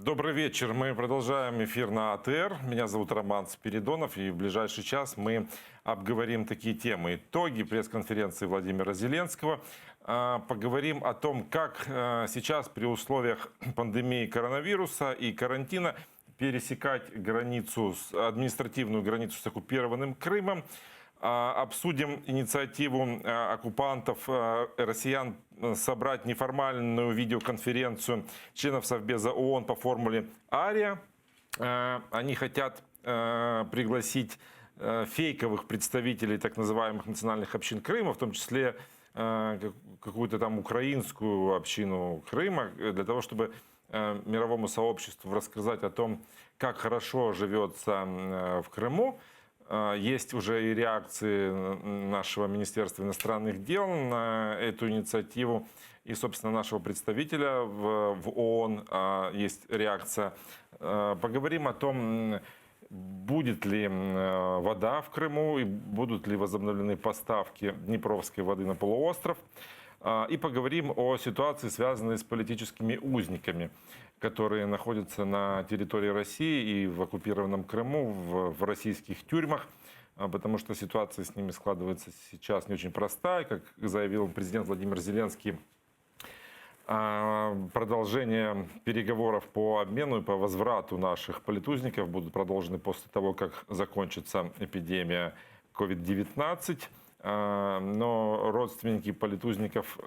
Добрый вечер. Мы продолжаем эфир на АТР. Меня зовут Роман Спиридонов, и в ближайший час мы обговорим такие темы. Итоги пресс-конференции Владимира Зеленского. Поговорим о том, как сейчас при условиях пандемии коронавируса и карантина пересекать границу, административную границу с оккупированным Крымом. Обсудим инициативу оккупантов, россиян, собрать неформальную видеоконференцию членов Совбеза ООН по формуле АРИА. Они хотят пригласить фейковых представителей так называемых национальных общин Крыма, в том числе какую-то там украинскую общину Крыма, для того, чтобы мировому сообществу рассказать о том, как хорошо живется в Крыму. Есть уже и реакции нашего Министерства иностранных дел на эту инициативу. И, собственно, нашего представителя в ООН есть реакция. Поговорим о том, будет ли вода в Крыму и будут ли возобновлены поставки днепровской воды на полуостров. И поговорим о ситуации, связанной с политическими узниками, которые находятся на территории России и в оккупированном Крыму, в российских тюрьмах, потому что ситуация с ними складывается сейчас не очень простая. Как заявил президент Владимир Зеленский, продолжение переговоров по обмену и по возврату наших политузников будут продолжены после того, как закончится эпидемия COVID-19. Но родственники политузников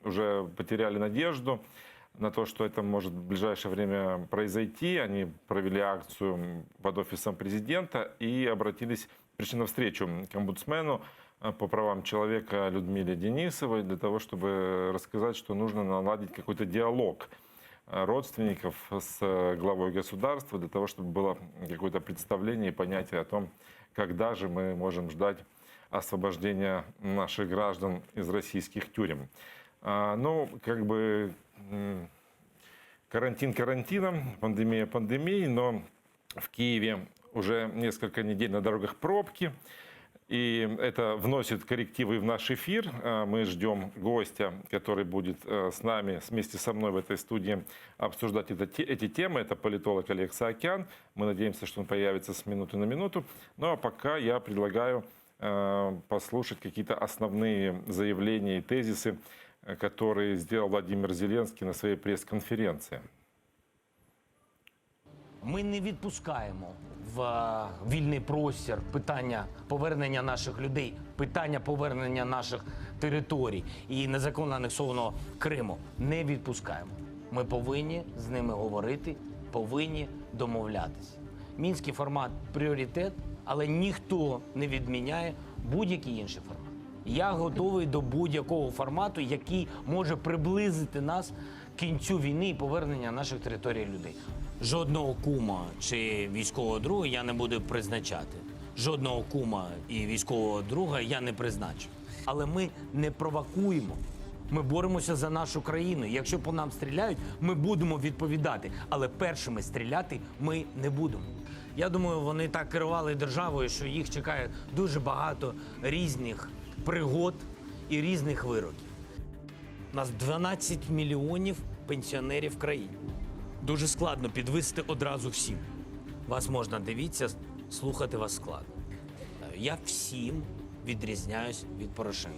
уже потеряли надежду на то, что это может в ближайшее время произойти. Они провели акцию под офисом президента и пришли навстречу к омбудсмену по правам человека Людмиле Денисовой для того, чтобы рассказать, что нужно наладить какой-то диалог родственников с главой государства, для того, чтобы было какое-то представление и понятие о том, когда же мы можем ждать освобождения наших граждан из российских тюрем. Карантин карантином, пандемия пандемией, но в Киеве уже несколько недель на дорогах пробки. И это вносит коррективы в наш эфир. Мы ждем гостя, который будет с нами, вместе со мной в этой студии обсуждать эти темы. Это политолог Олег Саакян. Мы надеемся, что он появится с минуты на минуту. Ну а пока я предлагаю послушать какие-то основные заявления и тезисы, которые сделал Владимир Зеленский на своей пресс-конференции. Ми не відпускаємо в вільний простір питання повернення наших людей, питання повернення наших територій і незаконно анексованого Криму. Не відпускаємо. Ми повинні з ними говорити, повинні домовлятися. Мінський формат – пріоритет, але ніхто не відміняє будь-який інший формат. Я готовий до будь-якого формату, який може приблизити нас к кінцю війни і повернення наших територій людей. Жодного кума чи військового друга я не буду призначати. Жодного кума і військового друга я не призначу. Але ми не провокуємо. Ми боремося за нашу країну. Якщо по нам стріляють, ми будемо відповідати. Але першими стріляти ми не будемо. Я думаю, вони так керували державою, що їх чекає дуже багато різних пригод і різних вироків. У нас 12 мільйонів пенсіонерів в країні. Дуже складно підвисити одразу всім. Вас можна дивитися, слухати вас складно. Я всім відрізняюсь від Порошенка.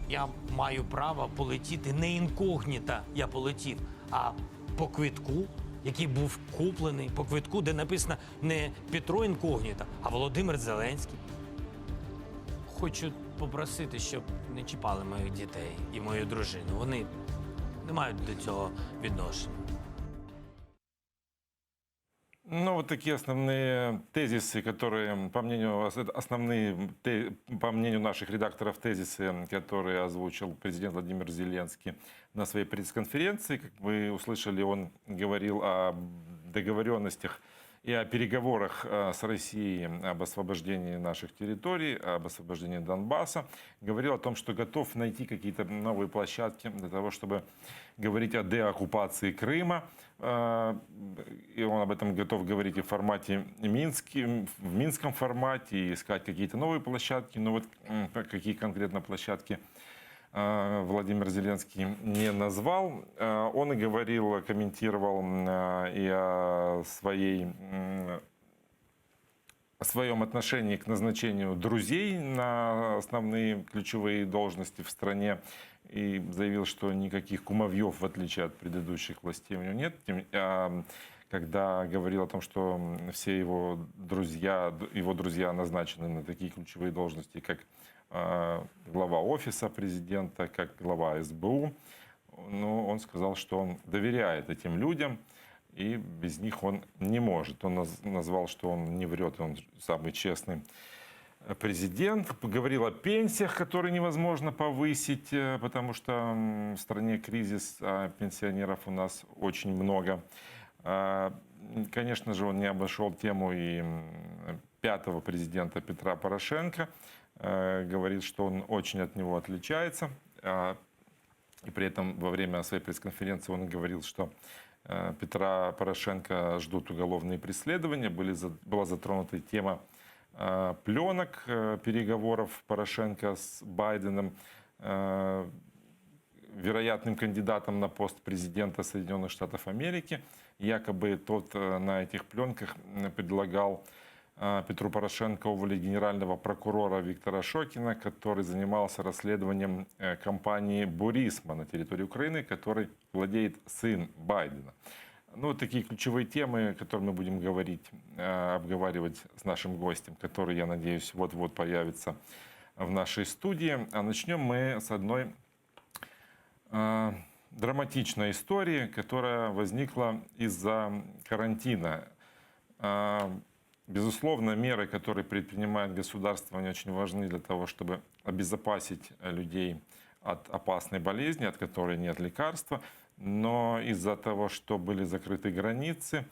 Я маю право полетіти не інкогніто, я полетів, а по квитку, який був куплений, по квитку, де написано не Петро інкогніто, а Володимир Зеленський. Хочу попросити, щоб не чіпали моїх дітей і мою дружину. Вони не мають до цього відношення. Ну, вот такие основные тезисы, которые, по мнению наших редакторов, тезисы, которые озвучил президент Владимир Зеленский на своей пресс-конференции. Как вы услышали, он говорил о договоренностях и о переговорах с Россией об освобождении наших территорий, об освобождении Донбасса. Говорил о том, что готов найти какие-то новые площадки для того, чтобы говорить о деоккупации Крыма. И он об этом готов говорить и в минском формате, и искать какие-то новые площадки. Но вот какие конкретно площадки Владимир Зеленский не назвал. Он и говорил, комментировал и о своем отношении к назначению друзей на основные ключевые должности в стране и заявил, что никаких кумовьев, в отличие от предыдущих властей, у него нет. Когда говорил о том, что все его друзья назначены на такие ключевые должности, как глава офиса президента, как глава СБУ, но он сказал, что он доверяет этим людям, и без них он не может. Он назвал, что он не врет, он самый честный президент. Говорил о пенсиях, которые невозможно повысить, потому что в стране кризис, а пенсионеров у нас очень много. Конечно же, он не обошел тему и пятого президента Петра Порошенко. Говорит, что он очень от него отличается. И при этом во время своей пресс-конференции он говорил, что Петра Порошенко ждут уголовные преследования. Была затронута тема пленок переговоров Порошенко с Байденом, вероятным кандидатом на пост президента Соединенных Штатов Америки. Якобы тот на этих пленках предлагал Петру Порошенко уволить генерального прокурора Виктора Шокина, который занимался расследованием компании «Бурисма» на территории Украины, которой владеет сын Байдена. Ну, вот такие ключевые темы, которые мы будем обговаривать с нашим гостем, который, я надеюсь, вот-вот появится в нашей студии. А начнем мы с одной драматичной истории, которая возникла из-за карантина. Безусловно, меры, которые предпринимает государство, они очень важны для того, чтобы обезопасить людей от опасной болезни, от которой нет лекарства. Но из-за того, что были закрыты границы,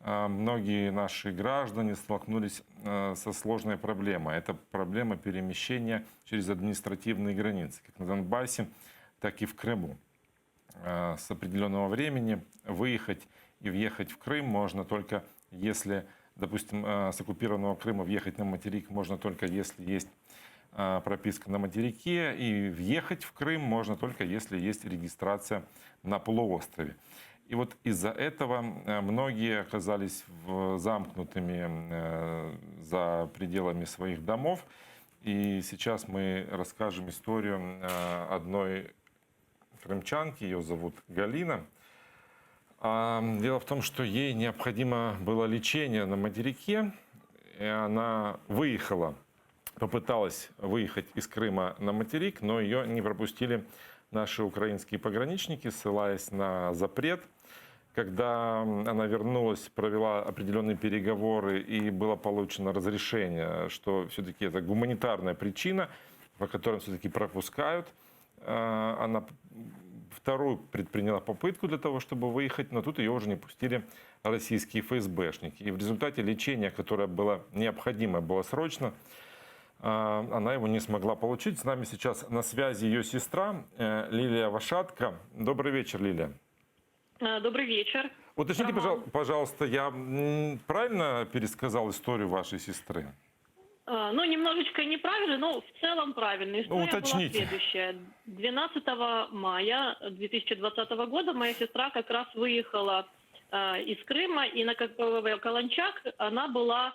многие наши граждане столкнулись со сложной проблемой. Это проблема перемещения через административные границы, как на Донбассе, так и в Крыму. С определенного времени выехать и въехать в Крым можно только если, допустим, с оккупированного Крыма въехать на материк можно только если есть прописка на материке, и въехать в Крым можно только если есть регистрация на полуострове. И вот из-за этого многие оказались замкнутыми за пределами своих домов. И сейчас мы расскажем историю одной крымчанки, ее зовут Галина. Дело в том, что ей необходимо было лечение на материке, и она попыталась выехать из Крыма на материк, но ее не пропустили наши украинские пограничники, ссылаясь на запрет. Когда она вернулась, провела определенные переговоры и было получено разрешение, что все-таки это гуманитарная причина, по которой все-таки пропускают, она вторую предприняла попытку для того, чтобы выехать, но тут ее уже не пустили российские ФСБшники. И в результате лечения, которое было необходимо, было срочно, она его не смогла получить. С нами сейчас на связи ее сестра Лилия Вашатко. Добрый вечер, Лилия. Добрый вечер. Уточните, пожалуйста, я правильно пересказал историю вашей сестры? Ну, немножечко неправильно, но в целом правильно. История была следующая. 12 мая 2020 года моя сестра как раз выехала из Крыма, и на КПВ «Каланчак» она была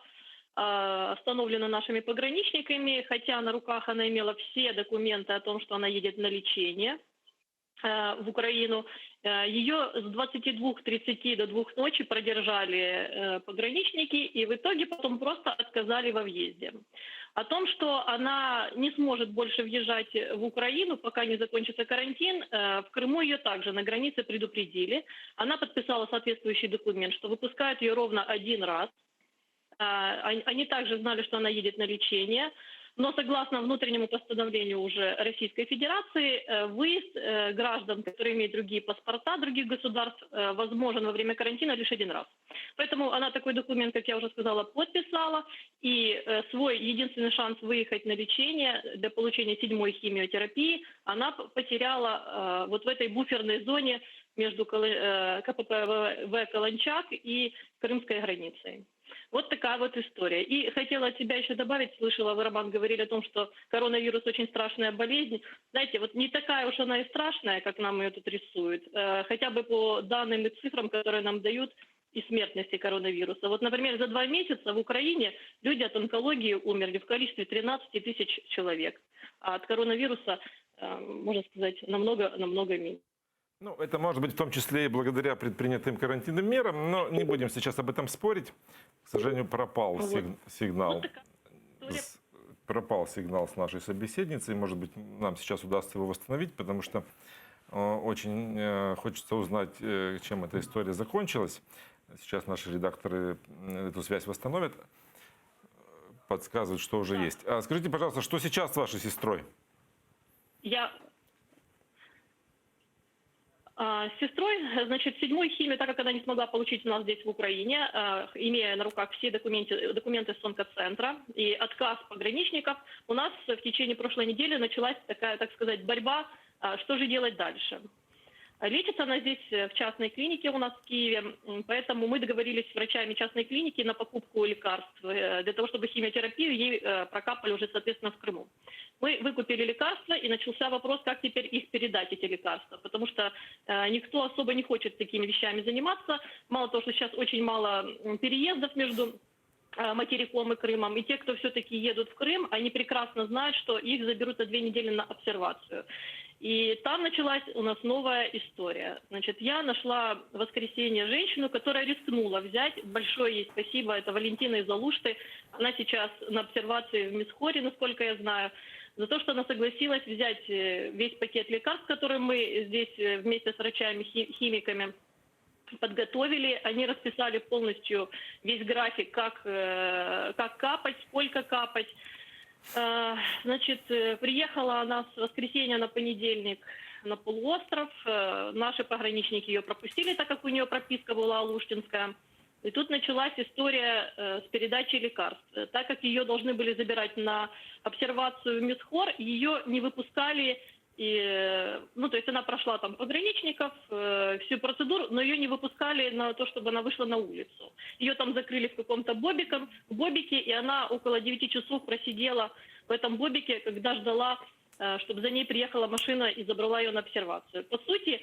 остановлена нашими пограничниками, хотя на руках она имела все документы о том, что она едет на лечение в Украину. Ее с 22:30 до 2 ночи продержали пограничники, и в итоге потом просто отказали во въезде. О том, что она не сможет больше въезжать в Украину, пока не закончится карантин, в Крыму ее также на границе предупредили. Она подписала соответствующий документ, что выпускают ее ровно один раз. Они также знали, что она едет на лечение. Но согласно внутреннему постановлению уже Российской Федерации, выезд граждан, которые имеют другие паспорта других государств, возможен во время карантина лишь один раз. Поэтому она такой документ, как я уже сказала, подписала. И свой единственный шанс выехать на лечение для получения 7-й химиотерапии она потеряла вот в этой буферной зоне между КППВ «Каланчак» и крымской границей. Вот такая вот история. И хотела от себя еще добавить, слышала, вы, Роман, говорили о том, что коронавирус очень страшная болезнь. Знаете, вот не такая уж она и страшная, как нам ее тут рисуют. Хотя бы по данным и цифрам, которые нам дают, и смертности коронавируса. Вот, например, за 2 месяца в Украине люди от онкологии умерли в количестве 13 тысяч человек. А от коронавируса, можно сказать, намного меньше. Ну, это может быть в том числе и благодаря предпринятым карантинным мерам, но не будем сейчас об этом спорить. К сожалению, пропал Вот. сигнал. Вот такая история. Пропал сигнал с нашей собеседницей. Может быть, нам сейчас удастся его восстановить, потому что очень хочется узнать, чем эта история закончилась. Сейчас наши редакторы эту связь восстановят, подсказывают, что уже есть. А скажите, пожалуйста, что сейчас с вашей сестрой? С сестрой, значит, 7-ю химию, так как она не смогла получить у нас здесь в Украине, имея на руках все документы с онкоцентра и отказ пограничников, у нас в течение прошлой недели началась такая, так сказать, борьба, что же делать дальше. Лечится она здесь в частной клинике у нас в Киеве, поэтому мы договорились с врачами частной клиники на покупку лекарств, для того, чтобы химиотерапию ей прокапали уже, соответственно, в Крыму. Мы выкупили лекарства, и начался вопрос, как теперь их передать, эти лекарства, потому что никто особо не хочет такими вещами заниматься. Мало того, что сейчас очень мало переездов между материком и Крымом, и те, кто все-таки едут в Крым, они прекрасно знают, что их заберут на 2 недели на обсервацию. И там началась у нас новая история. Значит, я нашла в воскресенье женщину, которая рискнула взять. Большое ей спасибо. Это Валентина из Алушты. Она сейчас на обсервации в Мисхоре, насколько я знаю. За то, что она согласилась взять весь пакет лекарств, который мы здесь вместе с врачами-химиками подготовили. Они расписали полностью весь график, как капать, сколько капать. Значит, приехала она с воскресенья на понедельник на полуостров. Наши пограничники ее пропустили, так как у нее прописка была алуштинская. И тут началась история с передачей лекарств. Так как ее должны были забирать на обсервацию в Мисхор, ее не выпускали. То есть она прошла там пограничников, всю процедуру, но ее не выпускали на то, чтобы она вышла на улицу. Ее там закрыли в каком-то бобике, и она около 9 часов просидела в этом бобике, когда ждала, чтобы за ней приехала машина и забрала ее на обсервацию. По сути,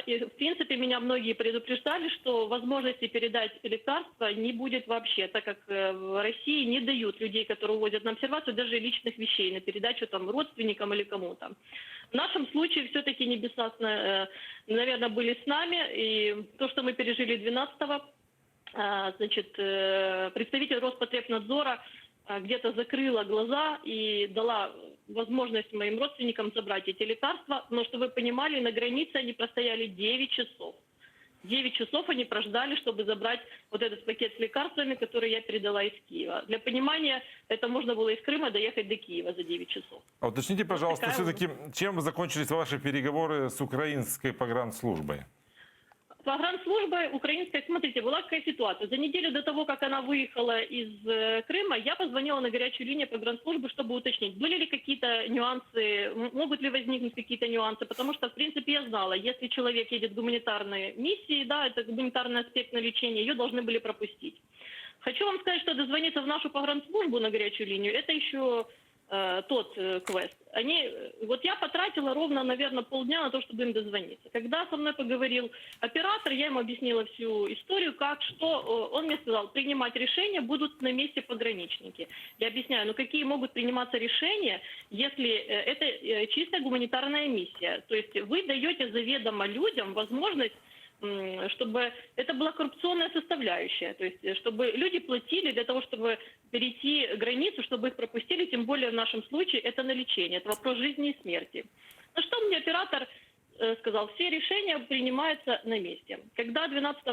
и в принципе, меня многие предупреждали, что возможности передать лекарства не будет вообще, так как в России не дают людей, которые увозят на обсервацию, даже личных вещей на передачу там родственникам или кому-то. В нашем случае все-таки небеса, наверное, были с нами, и то, что мы пережили 12-го, значит, представитель Роспотребнадзора где-то закрыла глаза и дала возможность моим родственникам забрать эти лекарства. Но, чтобы вы понимали, на границе они простояли 9 часов. 9 часов они прождали, чтобы забрать вот этот пакет с лекарствами, который я передала из Киева. Для понимания, это можно было из Крыма доехать до Киева за 9 часов. А уточните, пожалуйста, такая все-таки, чем закончились ваши переговоры с украинской погранслужбой? Погранслужба украинская, смотрите, была какая ситуация. За неделю до того, как она выехала из Крыма, я позвонила на горячую линию погранслужбы, чтобы уточнить, были ли какие-то нюансы, могут ли возникнуть какие-то нюансы, потому что, в принципе, я знала, если человек едет в гуманитарные миссии, да, это гуманитарный аспект на лечение, ее должны были пропустить. Хочу вам сказать, что дозвониться в нашу погранслужбу на горячую линию, это еще тот квест. Вот я потратила ровно, наверное, полдня на то, чтобы им дозвониться. Когда со мной поговорил оператор, я ему объяснила всю историю, как, что. Он мне сказал, принимать решения будут на месте пограничники. Я объясняю, какие могут приниматься решения, если это чистая гуманитарная миссия. То есть вы даете заведомо людям возможность, чтобы это была коррупционная составляющая, то есть чтобы люди платили для того, чтобы перейти границу, чтобы их пропустили, тем более в нашем случае это на лечение, это вопрос жизни и смерти. На что мне оператор сказал, все решения принимаются на месте. Когда 12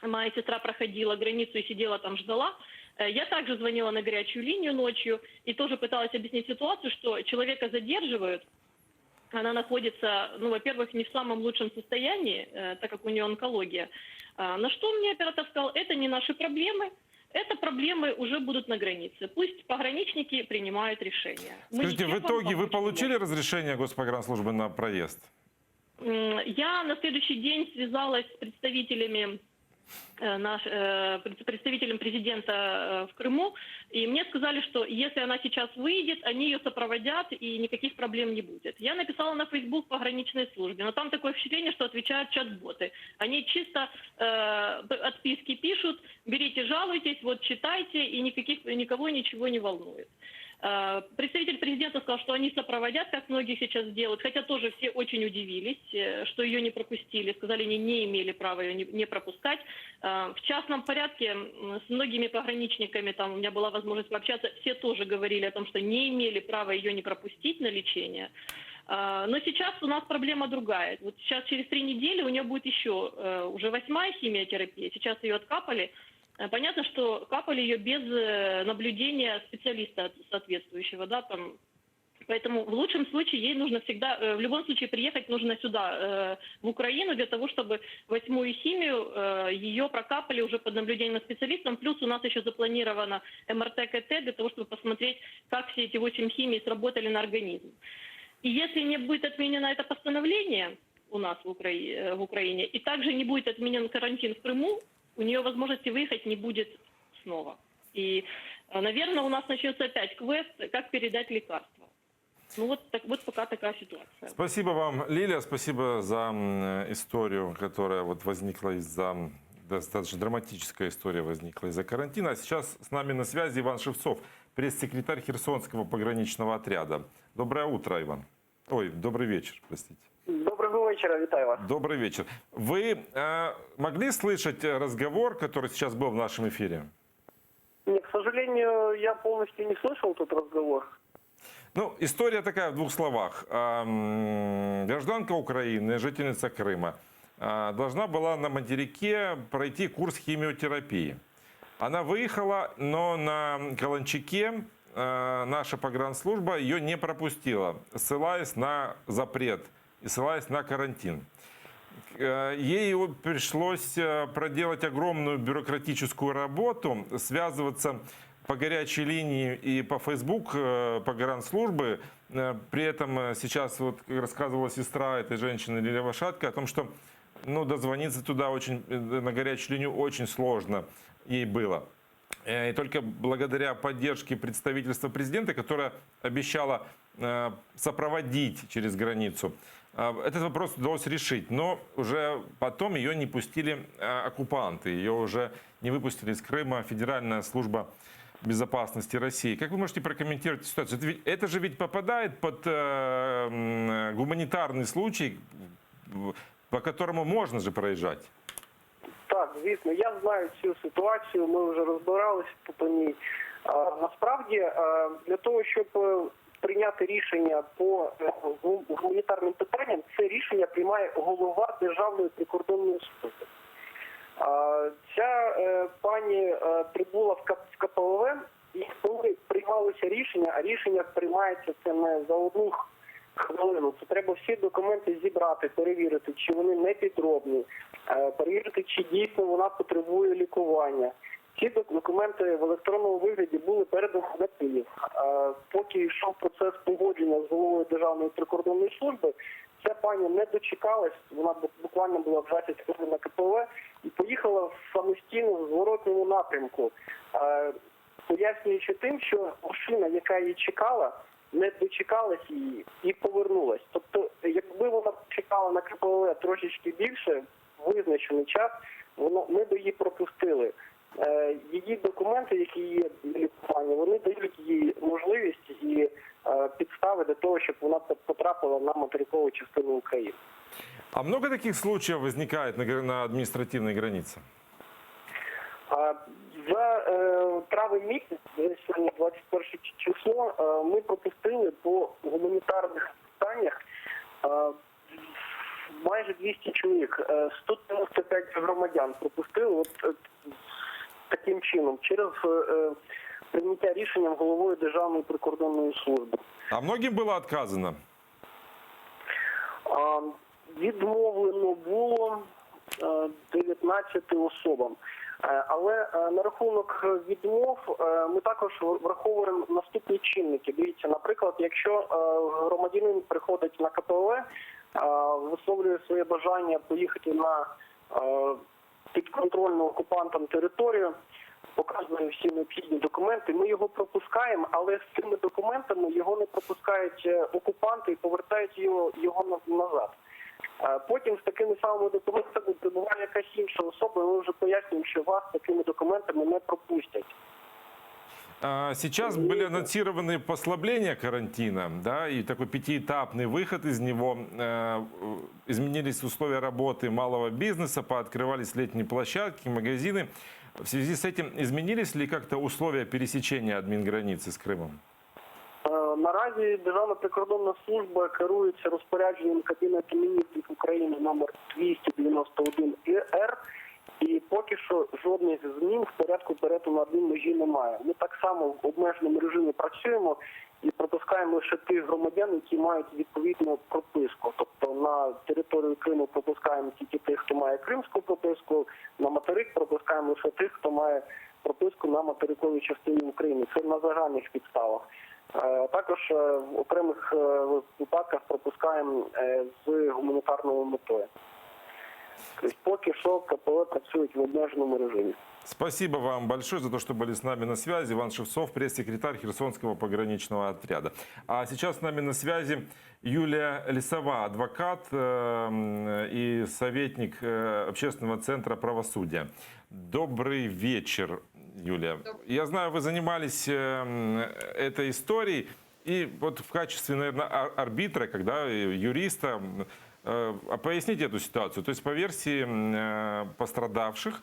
моя сестра проходила границу и сидела там, ждала, я также звонила на горячую линию ночью и тоже пыталась объяснить ситуацию, что человека задерживают. Она находится, во-первых, не в самом лучшем состоянии, так как у нее онкология. На что мне оператор сказал, это не наши проблемы, это проблемы уже будут на границе. Пусть пограничники принимают решения. Скажите, в итоге вы получили разрешение Госпогранслужбы на проезд? Я на следующий день связалась с представителями представителем президента в Крыму, и мне сказали, что если она сейчас выйдет, они ее сопроводят, и никаких проблем не будет. Я написала на Facebook пограничной службе, но там такое впечатление, что отвечают чат-боты. Они чисто отписки пишут: берите, жалуйтесь, вот читайте, и никого ничего не волнует. Представитель президента сказал, что они сопроводят, как многие сейчас делают, хотя тоже все очень удивились, что ее не пропустили, сказали, они не имели права ее не пропускать. В частном порядке с многими пограничниками, там у меня была возможность пообщаться, все тоже говорили о том, что не имели права ее не пропустить на лечение. Но сейчас у нас проблема другая. Вот сейчас через 3 недели у нее будет еще уже 8-я химиотерапия, сейчас ее откапали. Понятно, что капали ее без наблюдения специалиста соответствующего, да, там. Поэтому в лучшем случае ей нужно всегда, в любом случае приехать нужно сюда, в Украину, для того, чтобы 8-ю химию ее прокапали уже под наблюдением специалистом. Плюс у нас еще запланировано МРТ-КТ для того, чтобы посмотреть, как все эти 8 химий сработали на организм. И если не будет отменено это постановление у нас в Украине, и также не будет отменен карантин в Крыму, у нее возможности выехать не будет снова. И, наверное, у нас начнется опять квест, как передать лекарства. Ну вот пока такая ситуация. Спасибо вам, Лилия, спасибо за историю, которая вот возникла из-за, достаточно драматическая история возникла из-за карантина. А сейчас с нами на связи Иван Шевцов, пресс-секретарь Херсонского пограничного отряда. Доброе утро, Иван. Ой, добрый вечер, простите. Доброго вечера, витаю вас. Добрый вечер. Вы могли слышать разговор, который сейчас был в нашем эфире? Нет, к сожалению, я полностью не слышал тот разговор. Ну, история такая в 2 словах. Гражданка Украины, жительница Крыма, должна была на материке пройти курс химиотерапии. Она выехала, но на Каланчике наша погранслужба ее не пропустила, ссылаясь на запрет и ссылаясь на карантин. Ей пришлось проделать огромную бюрократическую работу, связываться по горячей линии и по Facebook погранслужбы. При этом сейчас, вот, как рассказывала сестра этой женщины Лилия Вашатко, о том, что дозвониться туда на горячую линию очень сложно ей было. И только благодаря поддержке представительства президента, которое обещало сопроводить через границу, этот вопрос удалось решить. Но уже потом ее не пустили оккупанты, ее уже не выпустили из Крыма Федеральная служба безопасности России. Как вы можете прокомментировать ситуацию? Это же ведь попадает под гуманитарный случай, по которому можно же проезжать. Так, звісно, я знаю цю ситуацію, ми вже розбиралися по ній. Насправді, для того, щоб прийняти рішення по гуманітарним питанням, це рішення приймає голова Державної прикордонної служби. Ця пані прибула в КПВВ, і коли приймалося рішення, а рішення приймається це не за 1 хвилину. Це треба всі документи зібрати, перевірити, чи вони не підробні, перевірити, чи дійсно вона потребує лікування. Ці документи в електронному вигляді були передані на Київ. Поки йшов процес погодження з головою Державної прикордонної служби, ця пані не дочекалась, вона буквально була в 20 хвилин на КПВ і поїхала самостійно в зворотному напрямку, пояснюючи тим, що машина, яка її чекала, не дочекалась її і повернулась. Тобто, якби вона чекала на КПВ трошечки більше, визначений час, ми б її пропустили. Її документи, які є для лікування, вони дають їй можливість і підстави для того, щоб вона потрапила на материкову частину України. А много таких случаев возникает на административной границе? За травень місяць, сьогодні 21 число, ми пропустили по гуманітарних питаннях майже 200 чоловік, 195 громадян пропустили таким чином, через прийняття рішенням головою Державної прикордонної служби. А многим было отказано? Відмовлено було 19 особам. Але на рахунок відмов ми також враховуємо наступні чинники. Дивіться, наприклад, якщо громадянин приходить на КПВ, висловлює своє бажання поїхати на підконтрольну окупантам територію, показує всі необхідні документи. Ми його пропускаємо, але з цими документами його не пропускають окупанти і повертають його назад. Потім з такими самими документами прибуває якась інша особа, і ми вже пояснюємо, що вас такими документами не пропустять. Сейчас были анонсированы послабления карантина, да, и такой пятиэтапный выход из него. Изменились условия работы малого бизнеса, пооткрывались летние площадки, магазины. В связи с этим изменились ли как-то условия пересечения админграницы с Крымом? Наразі Державна прикордонна служба керується розпорядженням Кабінету міністрів України номер 291-р, і поки що жодних змін в порядку перетину адмінмежі немає. Ми так само в обмеженому режимі працюємо і пропускаємо лише тих громадян, які мають відповідну прописку. Тобто на територію Криму пропускаємо тільки тих, хто має кримську прописку, на материк пропускаємо лише тих, хто має прописку на материковій частині України. Це на загальних підставах. Також в окремих випадках пропускаємо з гуманітарною метою. Тобто поки що КПВ працюють в обмеженому режимі. Спасибо вам большое за то, что были с нами на связи. Иван Шевцов, пресс-секретарь Херсонского пограничного отряда. А сейчас с нами на связи Юлия Лисова, адвокат и советник Общественного центра правосудия. Добрый вечер, Юлия. Я знаю, вы занимались этой историей. И вот в качестве, наверное, арбитра, когда юриста, поясните эту ситуацию. То есть по версии пострадавших,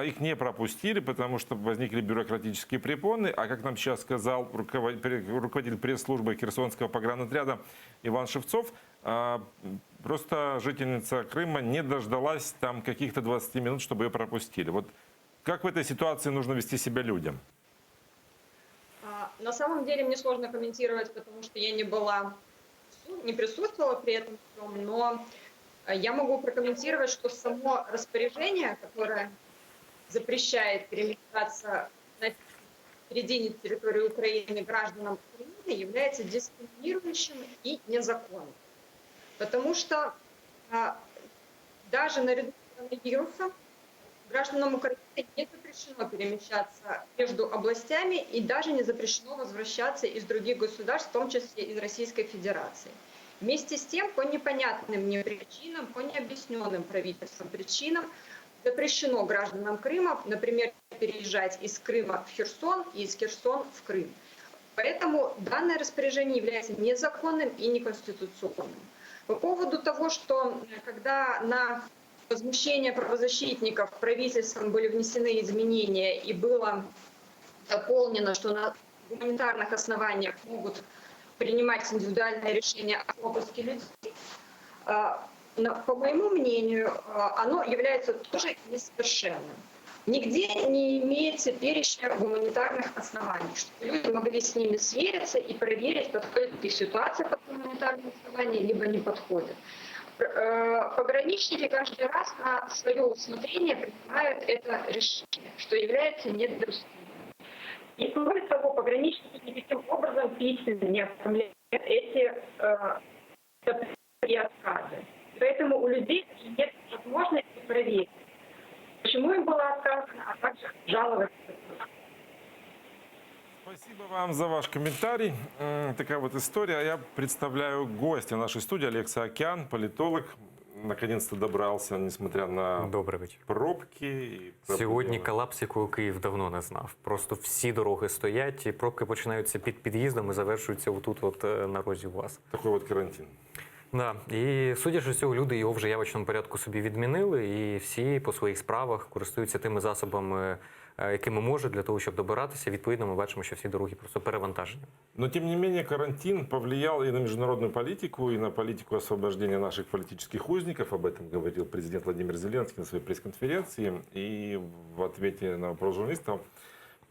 их не пропустили, потому что возникли бюрократические препоны. А как нам сейчас сказал руководитель пресс-службы Херсонского погранотряда Иван Шевцов, просто жительница Крыма не дождалась там каких-то 20 минут, чтобы ее пропустили. Вот как в этой ситуации нужно вести себя людям? На самом деле мне сложно комментировать, потому что я не присутствовала при этом всем, но я могу прокомментировать, что само распоряжение, которое запрещает перемещаться на середине территории Украины гражданам Украины, является дискриминирующим и незаконным. Потому что даже наряду с коронавирусом гражданам Украины не запрещено перемещаться между областями и даже не запрещено возвращаться из других государств, в том числе из Российской Федерации. Вместе с тем, по непонятным мне причинам, по необъясненным правительством причинам, запрещено гражданам Крыма, например, переезжать из Крыма в Херсон и из Херсона в Крым. Поэтому данное распоряжение является незаконным и неконституционным. По поводу того, что когда на возмущение правозащитников правительством были внесены изменения и было дополнено, что на гуманитарных основаниях могут принимать индивидуальное решение о пропуске людей, по моему мнению, оно является тоже несовершенным. Нигде не имеется перечня гуманитарных оснований, чтобы люди могли с ними свериться и проверить, подходит ли ситуация под гуманитарные основания, либо не подходит. Пограничники каждый раз на свое усмотрение принимают это решение, что является недопустимым. И кроме того, пограничники никаким образом письменно не оформляют эти и отказы. Поэтому у людей нет возможности проверить, почему им было отказано, а также жаловаться. Спасибо вам за ваш комментарий. Такая вот история. Я представляю гостя нашей студии, Олег Саакян, политолог. Наконец-то добрался, несмотря на Добрий вечір. пробки. И Сьогодні проблемы. колапс, якого Київ давно не знав. Просто всі дороги стоять, і пробки починаються під під'їздом і завершуються отут, на розі у вас. Такой вот карантин. Да. І судячи з цього, люди його вже в явочному порядку собі відмінили, і всі по своїх справах користуються тими засобами, якими можуть для того, щоб добиратися. Відповідно, ми бачимо, що всі дороги просто перевантажені. Но, тем не менее, карантин повлиял и на международную политику, и на политику освобождения наших политических узников. Об этом говорил президент Владимир Зеленский на своей пресс-конференции. И в ответе на вопрос журналистов,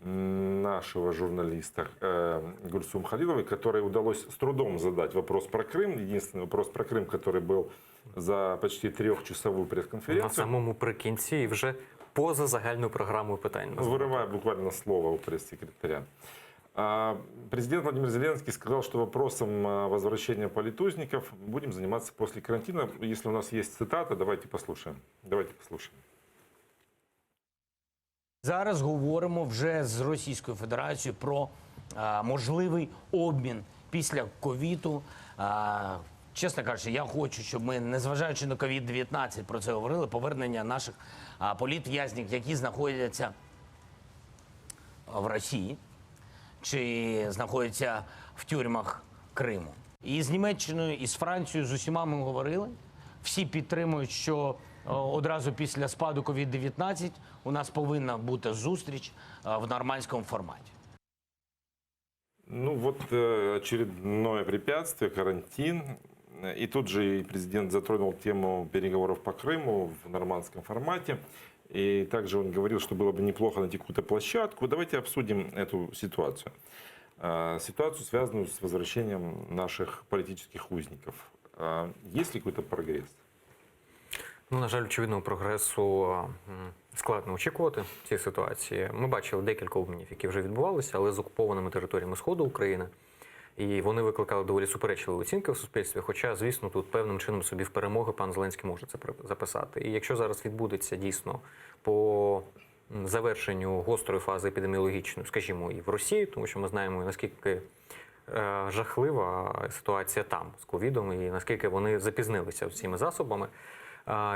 нашего журналиста Гульсум Халиловой, которой удалось с трудом задать вопрос про Крым. Единственный вопрос про Крым, который был за почти 3-часовую пресс-конференцию. На самому прикінці і вже поза загальною програмою питань. Вырывая буквально слово у пресс-секретаря. Президент Владимир Зеленский сказал, что вопросом возвращения политузников будем заниматься после карантина. Если у нас есть цитата, давайте послушаем. Давайте послушаем. Зараз говоримо вже з Російською Федерацією про можливий обмін після ковіду. Чесно кажучи, я хочу, щоб ми, незважаючи на ковід-19, про це говорили, повернення наших політв'язнів, які знаходяться в Росії чи знаходяться в тюрмах Криму. І з Німеччиною, і з Францією, з усіма ми говорили. Всі підтримують, що одразу після спаду ковід-19 у нас повинна бути зустріч в нормандському форматі. Ну вот очередное препятствие, карантин. И тут же и президент затронул тему переговоров по Крыму в нормандском формате. И также он говорил, что было бы неплохо найти какую-то площадку. Давайте обсудим эту ситуацию. Ситуацию, связанную с возвращением наших политических узников. Есть ли какой-то прогресс? Ну, на жаль, очевидного прогресу складно очікувати в цій ситуації. Ми бачили декілька обмінів, які вже відбувалися, але з окупованими територіями Сходу України. І вони викликали доволі суперечливі оцінки в суспільстві, хоча, звісно, тут певним чином собі в перемоги пан Зеленський може це записати. І якщо зараз відбудеться дійсно по завершенню гострої фази епідеміологічної, скажімо, і в Росії, тому що ми знаємо, наскільки жахлива ситуація там з ковідом, і наскільки вони запізнилися з цими засобами.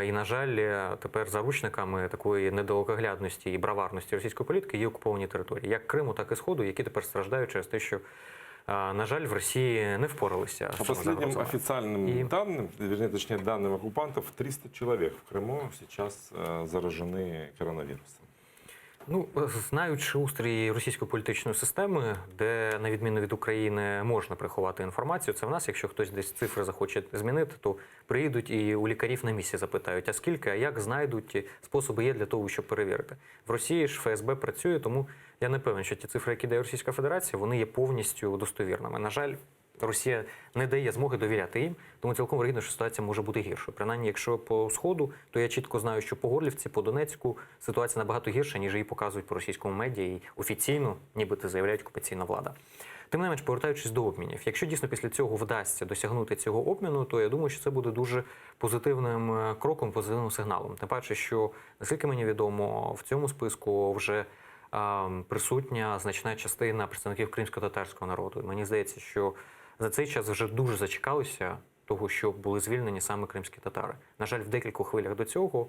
І, на жаль, тепер заручниками такої недалекоглядності і браварності російської політики є окуповані території, як Криму, так і Сходу, які тепер страждають через те, що, на жаль, в Росії не впоралися. По последним официальным данным, вернее, точнее, данным оккупантов, 300 человек в Крыму сейчас заражены коронавирусом. Ну, знаючи устрій російської політичної системи, де, на відміну від України, можна приховати інформацію, це в нас, якщо хтось десь цифри захоче змінити, то приїдуть і у лікарів на місці запитають, а скільки, а як знайдуть, способи є для того, щоб перевірити. В Росії ж ФСБ працює, тому я не певен, що ті цифри, які дає Російська Федерація, вони є повністю достовірними. На жаль, Росія не дає змоги довіряти їм, тому цілком вигідно, що ситуація може бути гіршою. Принаймні, якщо по Сходу, то я чітко знаю, що по Горлівці, по Донецьку ситуація набагато гірша, ніж її показують по російському медіа і офіційно, нібито заявляють окупаційна влада. Тим не менш, повертаючись до обмінів, якщо дійсно після цього вдасться досягнути цього обміну, то я думаю, що це буде дуже позитивним кроком, позитивним сигналом. Тим паче, що, наскільки мені відомо, в цьому списку вже присутня значна частина представників кримсько-татарського народу. Мені здається, що за цей час вже дуже зачекалися того, що були звільнені саме кримські татари. На жаль, в декількох хвилях до цього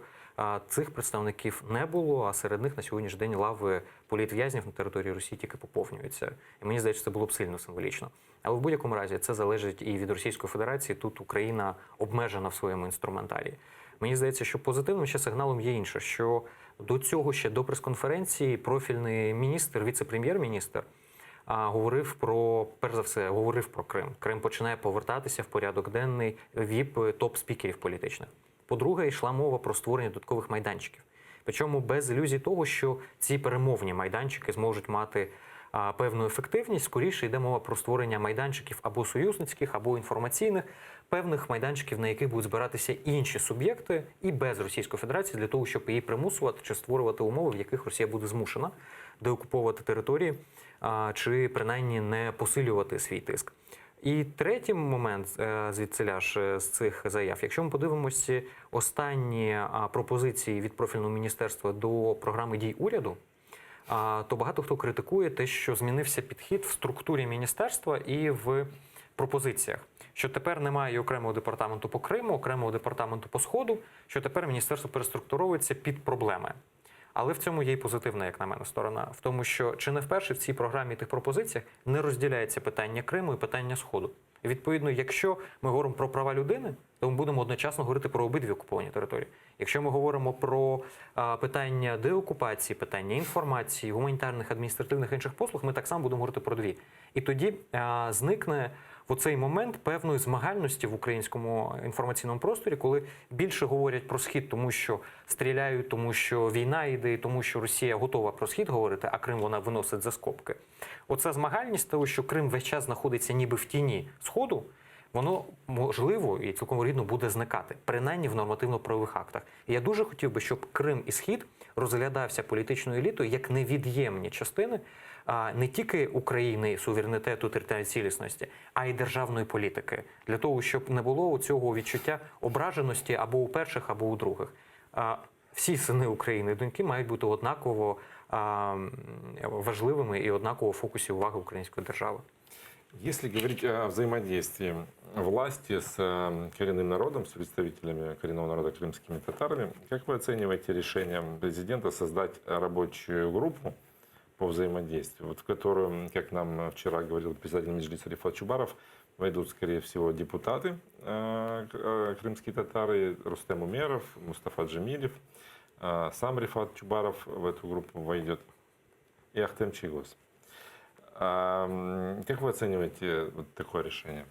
цих представників не було, а серед них на сьогоднішній день лави політв'язнів на території Росії тільки поповнюються. І мені здається, це було б сильно символічно. Але в будь-якому разі це залежить і від Російської Федерації. Тут Україна обмежена в своєму інструментарії. Мені здається, що позитивним ще сигналом є інше, що до цього ще до прес-конференції профільний міністр, віце-прем'єр-міністр, говорив про, перш за все, говорив про Крим. Крим починає повертатися в порядок денний ВІП топ-спікерів політичних. По-друге, йшла мова про створення додаткових майданчиків. Причому без ілюзій того, що ці перемовні майданчики зможуть мати певну ефективність, скоріше йде мова про створення майданчиків або союзницьких, або інформаційних, певних майданчиків, на яких будуть збиратися інші суб'єкти і без Російської Федерації, для того, щоб її примусувати чи створювати умови, в яких Росія буде змушена деокуповувати території, чи принаймні не посилювати свій тиск. І третій момент звідсиля ж з цих заяв. Якщо ми подивимося останні пропозиції від профільного міністерства до програми дій уряду, то багато хто критикує те, що змінився підхід в структурі міністерства і в пропозиціях. Що тепер немає окремого департаменту по Криму, окремого департаменту по Сходу, що тепер міністерство переструктуровується під проблеми. Але в цьому є і позитивна, як на мене, сторона. В тому, що чи не вперше в цій програмі і тих пропозиціях не розділяється питання Криму і питання Сходу. І, відповідно, якщо ми говоримо про права людини, то ми будемо одночасно говорити про обидві окуповані території. Якщо ми говоримо про питання деокупації, питання інформації, гуманітарних, адміністративних інших послуг, ми так само будемо говорити про дві. І тоді зникне в оцей момент певної змагальності в українському інформаційному просторі, коли більше говорять про Схід, тому що стріляють, тому що війна йде, тому що Росія готова про Схід говорити, а Крим вона виносить за скобки. Оця змагальність того, що Крим весь час знаходиться ніби в тіні Сходу, воно можливо і цілком вірно буде зникати, принаймні в нормативно-правових актах. І я дуже хотів би, щоб Крим і Схід розглядався політичною елітою як невід'ємні частини не тільки України, суверенітету, територіальної цілісності, а й державної політики. Для того, щоб не було цього відчуття ображеності або у перших, або у других. Всі сини України і доньки мають бути однаково важливими і однаково в фокусі уваги української держави. Если говорить о взаимодействии власти с коренным народом, с представителями коренного народа крымскими татарами, как вы оцениваете решение президента создать рабочую группу по взаимодействию, вот в которую, как нам вчера говорил председатель Меджлиса Рифат Чубаров, войдут, скорее всего, депутаты крымские татары, Рустем Умеров, Мустафа Джемилев, сам Рифат Чубаров в эту группу войдет и Ахтем Чигос. Як ви оцінюєте таке рішення?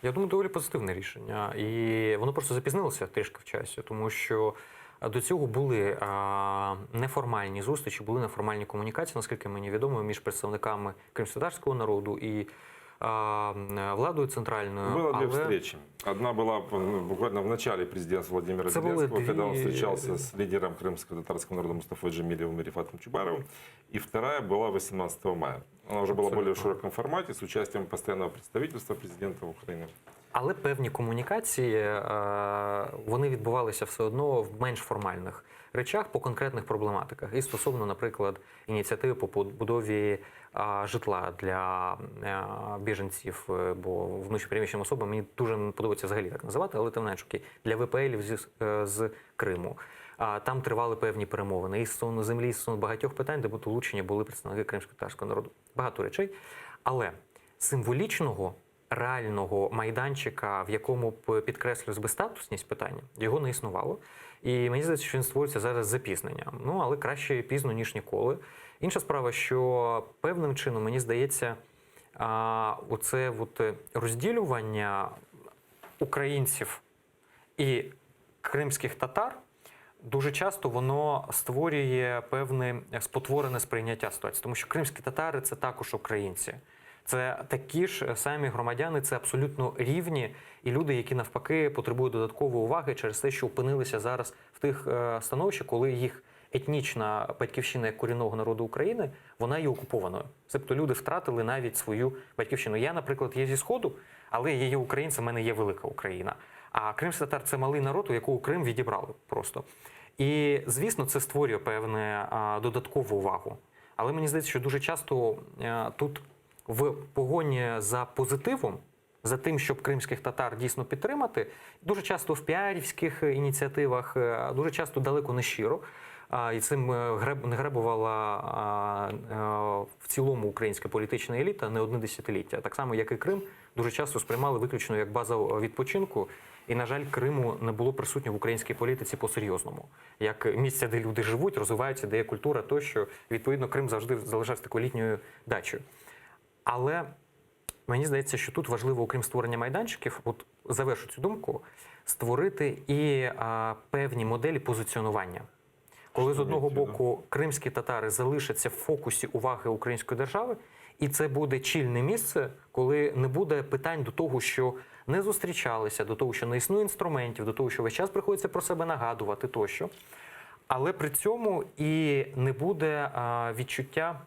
Я думаю, доволі позитивне рішення. І воно просто запізнилося трішки в часі, тому що до цього були неформальні зустрічі, були неформальні комунікації, наскільки мені відомо, між представниками кримськотатарського народу і владою центральною. Было две встречи. Одна была буквально в начале президентства Владимира Зеленского, когда он встречался с лидером крымско-татарского народа Мустафой Джемилевым и Рифатом Чубаровым. И вторая была 18 мая. Она уже была более в широком формате, с участием постоянного представительства президента України. Але певні комунікації, вони відбувалися все одно в менш формальних речах по конкретних проблематиках. І стосовно, наприклад, ініціативи по побудові житла для біженців, бо внутрішньопереміщеним особам мені дуже не подобається взагалі так називати, але тим не менше, для ВПЛів з Криму. Там тривали певні перемовини і стосовно землі, і стосовно багатьох питань, де долучені були представники кримськотатарського народу. Багато речей. Але символічного, реального майданчика, в якому б підкреслювалась би статусність питання, його не існувало. І мені здається, що він створюється зараз з запізненням. Ну, але краще пізно, ніж ніколи. Інша справа, що певним чином, мені здається, оце розділювання українців і кримських татар дуже часто воно створює певне спотворене сприйняття ситуації. Тому що кримські татари – це також українці. Це такі ж самі громадяни, це абсолютно рівні і люди, які навпаки потребують додаткової уваги через те, що опинилися зараз в тих становищах, коли їх етнічна батьківщина як корінного народу України, вона є окупованою. Тобто люди втратили навіть свою батьківщину. Я, наприклад, є зі Сходу, але я є українцем, в мене є велика Україна. А кримський татар – це малий народ, у якого Крим відібрали просто. І, звісно, це створює певну додаткову увагу. Але мені здається, що дуже часто тут в погоні за позитивом, за тим, щоб кримських татар дійсно підтримати, дуже часто в піарівських ініціативах, дуже часто далеко не щиро, і цим не гребувала в цілому українська політична еліта не одне десятиліття. Так само, як і Крим, дуже часто сприймали виключно як база відпочинку. І, на жаль, Криму не було присутньо в українській політиці по-серйозному. Як місця, де люди живуть, розвиваються, де є культура, тощо, відповідно, Крим завжди залишався такою літньою дачею. Але мені здається, що тут важливо, окрім створення майданчиків, от завершу цю думку, створити і певні моделі позиціонування. Коли з одного боку кримські татари залишаться в фокусі уваги української держави, і це буде чільне місце, коли не буде питань до того, що не зустрічалися, до того, що не існує інструментів, до того, що весь час приходиться про себе нагадувати тощо. Але при цьому і не буде відчуття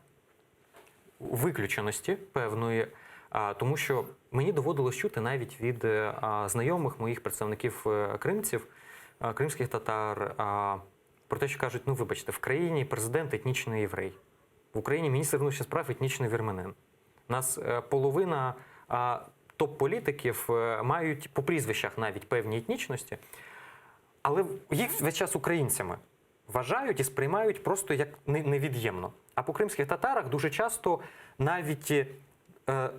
виключеності певної, тому що мені доводилось чути навіть від знайомих моїх представників кримців, кримських татар, про те, що кажуть, ну вибачте, в країні президент етнічний єврей, в Україні міністр внутрішніх справ етнічний вірменин. У нас половина топ-політиків мають по прізвищах навіть певні етнічності, але їх весь час українцями вважають і сприймають просто як невід'ємно. А по кримських татарах дуже часто навіть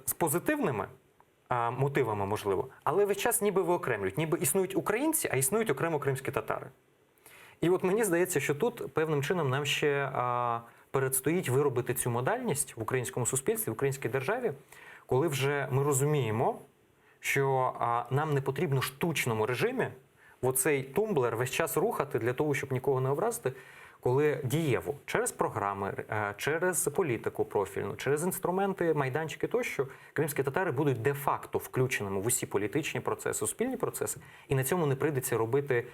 з позитивними мотивами, можливо, але весь час ніби виокремлюють, ніби існують українці, а існують окремо кримські татари. І от мені здається, що тут певним чином нам ще передстоїть виробити цю модальність в українському суспільстві, в українській державі, коли вже ми розуміємо, що нам не потрібно в штучному режимі оцей тумблер весь час рухати для того, щоб нікого не образити, коли дієво, через програми, через політику профільну, через інструменти, майданчики тощо, кримські татари будуть де-факто включеними в усі політичні процеси, суспільні процеси, і на цьому не прийдеться робити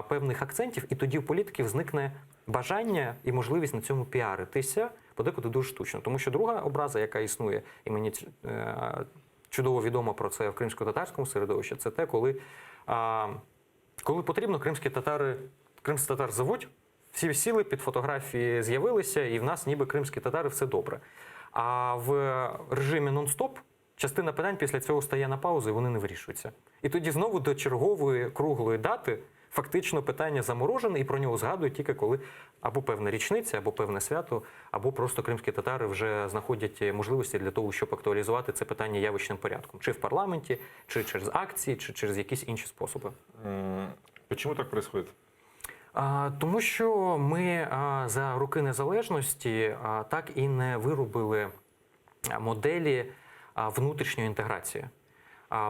певних акцентів, і тоді у політиків зникне бажання і можливість на цьому піаритися, подекуди дуже штучно. Тому що друга образа, яка існує, і мені чудово відомо про це в кримсько-татарському середовищі, це те, коли потрібно, кримські татар зовуть, Всі сіли, під фотографії з'явилися, і в нас ніби кримські татари все добре. А в режимі нон-стоп частина питань після цього стає на паузу, і вони не вирішуються. І тоді знову до чергової круглої дати фактично питання заморожене, і про нього згадують тільки коли або певна річниця, або певне свято, або просто кримські татари вже знаходять можливості для того, щоб актуалізувати це питання явищним порядком. Чи в парламенті, чи через акції, чи через якісь інші способи. Почему так происходит? Тому що ми за роки незалежності так і не виробили моделі внутрішньої інтеграції.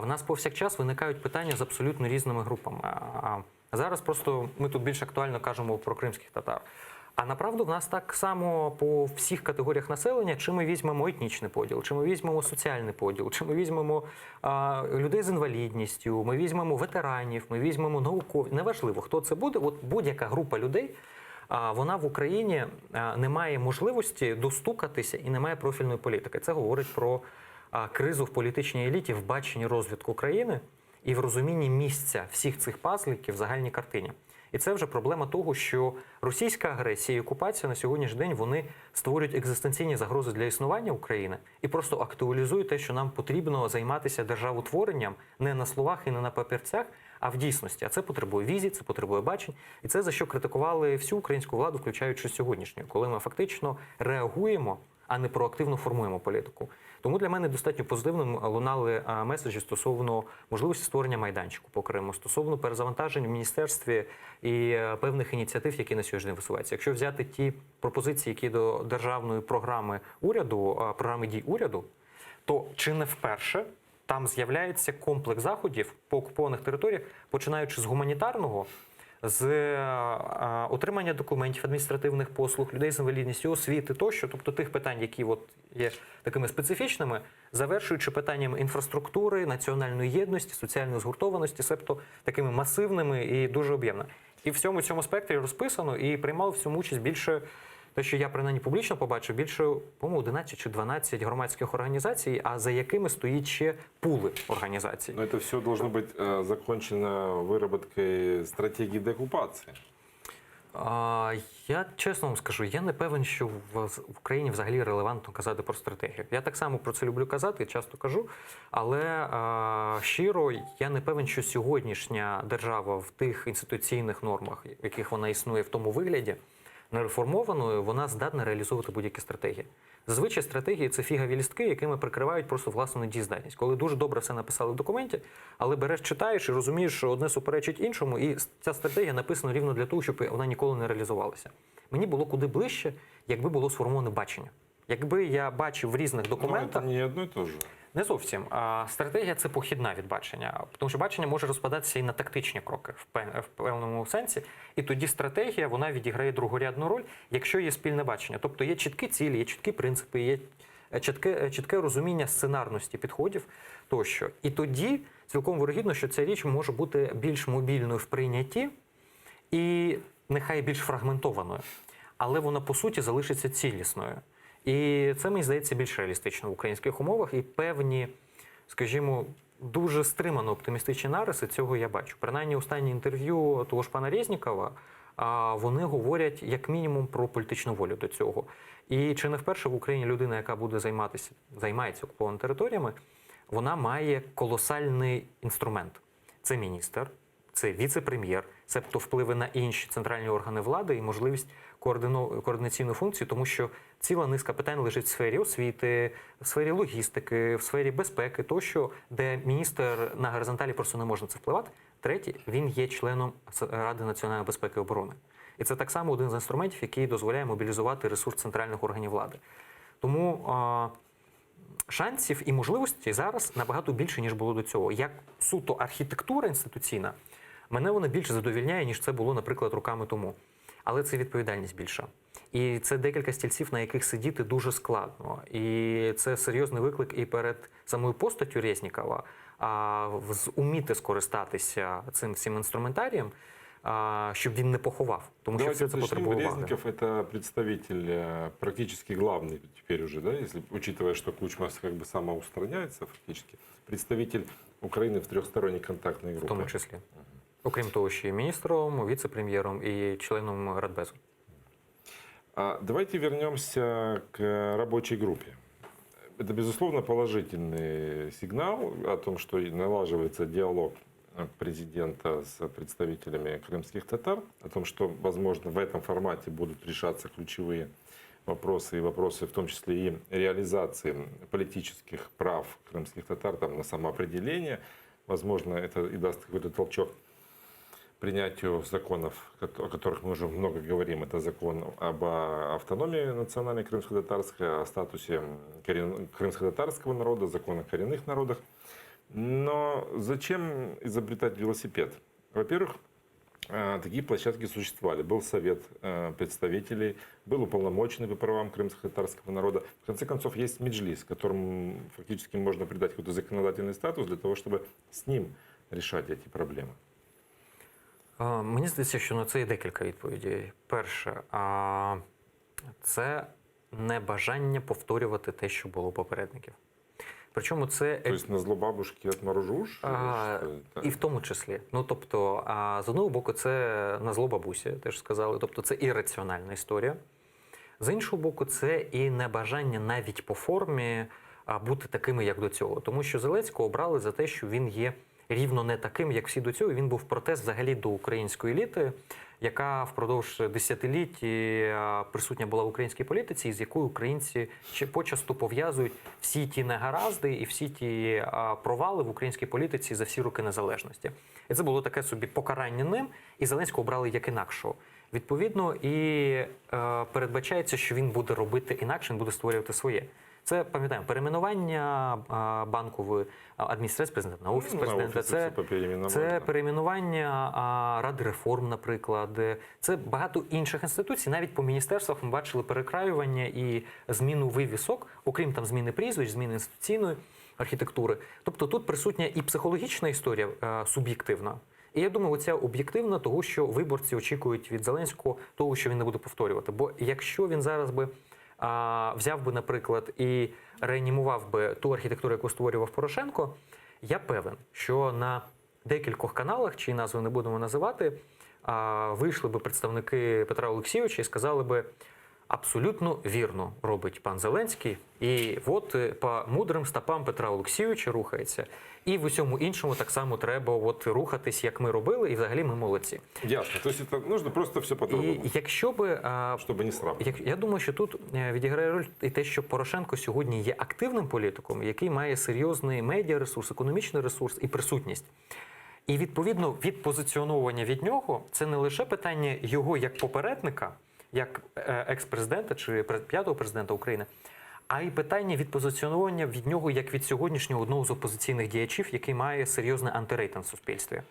В нас повсякчас виникають питання з абсолютно різними групами. Зараз просто ми тут більш актуально кажемо про кримських татар. А направду в нас так само по всіх категоріях населення, чи ми візьмемо етнічний поділ, чи ми візьмемо соціальний поділ, чи ми візьмемо людей з інвалідністю, ми візьмемо ветеранів, ми візьмемо науковців. Неважливо, хто це буде, от будь-яка група людей, вона в Україні не має можливості достукатися і не має профільної політики. Це говорить про кризу в політичній еліті, в баченні розвитку країни і в розумінні місця всіх цих пазликів в загальній картині. І це вже проблема того, що російська агресія і окупація на сьогоднішній день вони створюють екзистенційні загрози для існування України і просто актуалізують те, що нам потрібно займатися державотворенням не на словах і не на папірцях, а в дійсності. А це потребує візій, це потребує бачень. І це за що критикували всю українську владу, включаючи сьогоднішню, коли ми фактично реагуємо, а не проактивно формуємо політику. Тому для мене достатньо позитивним лунали меседжі стосовно можливості створення майданчику по Криму, стосовно перезавантажень в міністерстві і певних ініціатив, які на сьогодні висуваються. Якщо взяти ті пропозиції, які до державної програми уряду, програми дій уряду, то чи не вперше там з'являється комплекс заходів по окупованих територіях, починаючи з гуманітарного, з отримання документів, адміністративних послуг, людей з інвалідністю, освіти тощо, тобто тих питань, які от є такими специфічними, завершуючи питаннями інфраструктури, національної єдності, соціальної згуртованості, себто такими масивними і дуже об'ємними. І в всьому цьому спектрі розписано і приймало в цьому участь більше, те, що я принаймні публічно побачив, більше, по-моєму, 11 чи 12 громадських організацій, а за якими стоїть ще пули організацій. Но это все должно быть закончено выработкой стратегии деоккупации. Я чесно вам скажу, я не певен, що в Україні взагалі релевантно казати про стратегію. Я так само про це люблю казати, часто кажу, але щиро я не певен, що сьогоднішня держава в тих інституційних нормах, в яких вона існує в тому вигляді, нереформованою, вона здатна реалізовувати будь-які стратегії. Зазвичай стратегії – це фігові лістки, якими прикривають просто власну недієздатність. Коли дуже добре все написали в документі, але береш, читаєш і розумієш, що одне суперечить іншому, і ця стратегія написана рівно для того, щоб вона ніколи не реалізувалася. Мені було куди ближче, якби було сформоване бачення. Якби я бачив в різних документах... Ну, це не одно і те ж. Не зовсім. Стратегія – це похідна від бачення. Тому що бачення може розпадатися і на тактичні кроки в певному сенсі. І тоді стратегія, вона відіграє другорядну роль, якщо є спільне бачення. Тобто є чіткі цілі, є чіткі принципи, є чітке розуміння сценарності підходів тощо. І тоді цілком вирогідно, що ця річ може бути більш мобільною в прийнятті і нехай більш фрагментованою. Але вона, по суті, залишиться цілісною. І це, мені здається, більш реалістично в українських умовах. І певні, скажімо, дуже стримано оптимістичні нариси цього я бачу. Принаймні, останнє інтерв'ю того ж пана Резнікова, вони говорять як мінімум про політичну волю до цього. І чи не вперше в Україні людина, яка буде займається окупованими територіями, вона має колосальний інструмент. Це міністр, це віце-прем'єр, себто впливи на інші центральні органи влади і можливість координаційної функції, тому що ціла низка питань лежить в сфері освіти, в сфері логістики, в сфері безпеки, тощо, де міністр на горизонталі просто не може на це впливати. Третє, він є членом Ради національної безпеки і оборони. І це так само один з інструментів, який дозволяє мобілізувати ресурс центральних органів влади. Тому шансів і можливостей зараз набагато більше, ніж було до цього. Як суто архітектура інституційна, мене вона більше задовільняє, ніж це було, наприклад, роками тому. Але це відповідальність більша. І це декілька стільців, на яких сидіти дуже складно. І це серйозний виклик і перед самою постаттю Резнікова, зуміти скористатися цим всім інструментарієм, щоб він не поховав. Тому що все це потребує уваги. Резніков – это представитель практически главный теперь уже, да, если учитывая, что Кучма как бы самоустраняется фактически, представитель Украины в трехсторонней контактной группе. В тому числі. Окрім того, ще й міністром, віце-прем'єром і членом Радбезу. Давайте вернемся к рабочей группе. Это, безусловно, положительный сигнал о том, что налаживается диалог президента с представителями крымских татар, о том, что, возможно, в этом формате будут решаться ключевые вопросы, и вопросы в том числе и реализации политических прав крымских татар там, на самоопределение. Возможно, это и даст какой-то толчок принятию законов, о которых мы уже много говорим. Это закон об автономии национальной крымско-татарской, о статусе крымско-татарского народа, закон о коренных народах. Но зачем изобретать велосипед? Во-первых, такие площадки существовали. Был совет представителей, был уполномоченный по правам крымско-татарского народа. В конце концов, есть меджлис, которому фактически можно придать какой-то законодательный статус для того, чтобы с ним решать эти проблемы. Мені здається, що на це є декілька відповідей. Перше, це небажання повторювати те, що було у попередників. Причому це... Тобто на зло бабушки отморожу уші? І в тому числі. Ну, тобто, з одного боку, це на зло бабусі, теж сказали. Тобто, це ірраціональна історія. З іншого боку, це і небажання навіть по формі бути такими, як до цього. Тому що Зеленського обрали за те, що він є рівно не таким, як всі до цього. Він був протест взагалі до української еліти, яка впродовж десятиліть присутня була в українській політиці, з якою українці почасту пов'язують всі ті негаразди і всі ті провали в українській політиці за всі роки незалежності. І це було таке собі покарання ним, і Зеленського обрали як інакшого. Відповідно, і передбачається, що він буде робити інакше, він буде створювати своє. Це, пам'ятаємо, перейменування банкової адміністрації президента на офіс президента, це перейменування Ради реформ, наприклад. Це багато інших інституцій. Навіть по міністерствах ми бачили перекраювання і зміну вивісок, окрім там зміни прізвищ, зміни інституційної архітектури. Тобто тут присутня і психологічна історія суб'єктивна. І я думаю, оця об'єктивна того, що виборці очікують від Зеленського того, що він не буде повторювати. Бо якщо він зараз би взяв би, наприклад, і реанімував би ту архітектуру, яку створював Порошенко, я певен, що на декількох каналах, чиї назви не будемо називати, вийшли би представники Петра Олексійовича і сказали би, абсолютно вірно робить пан Зеленський, і от по мудрим стопам Петра Олексійовича рухається. І в усьому іншому так само треба от рухатись, як ми робили, і взагалі ми молодці. Ясно. Тобто це нужно просто все по-другому. І якщо би, щоб не сравнити. Я думаю, що тут відіграє роль і те, що Порошенко сьогодні є активним політиком, який має серйозний медіаресурс, економічний ресурс і присутність. І, відповідно, відпозиціоновування від нього – це не лише питання його як попередника, як екс-президента чи п'ятого президента України, а й питання відпозиціонування від нього як від сьогоднішнього одного з опозиційних діячів, який має серйозний антирейтинг в суспільстві.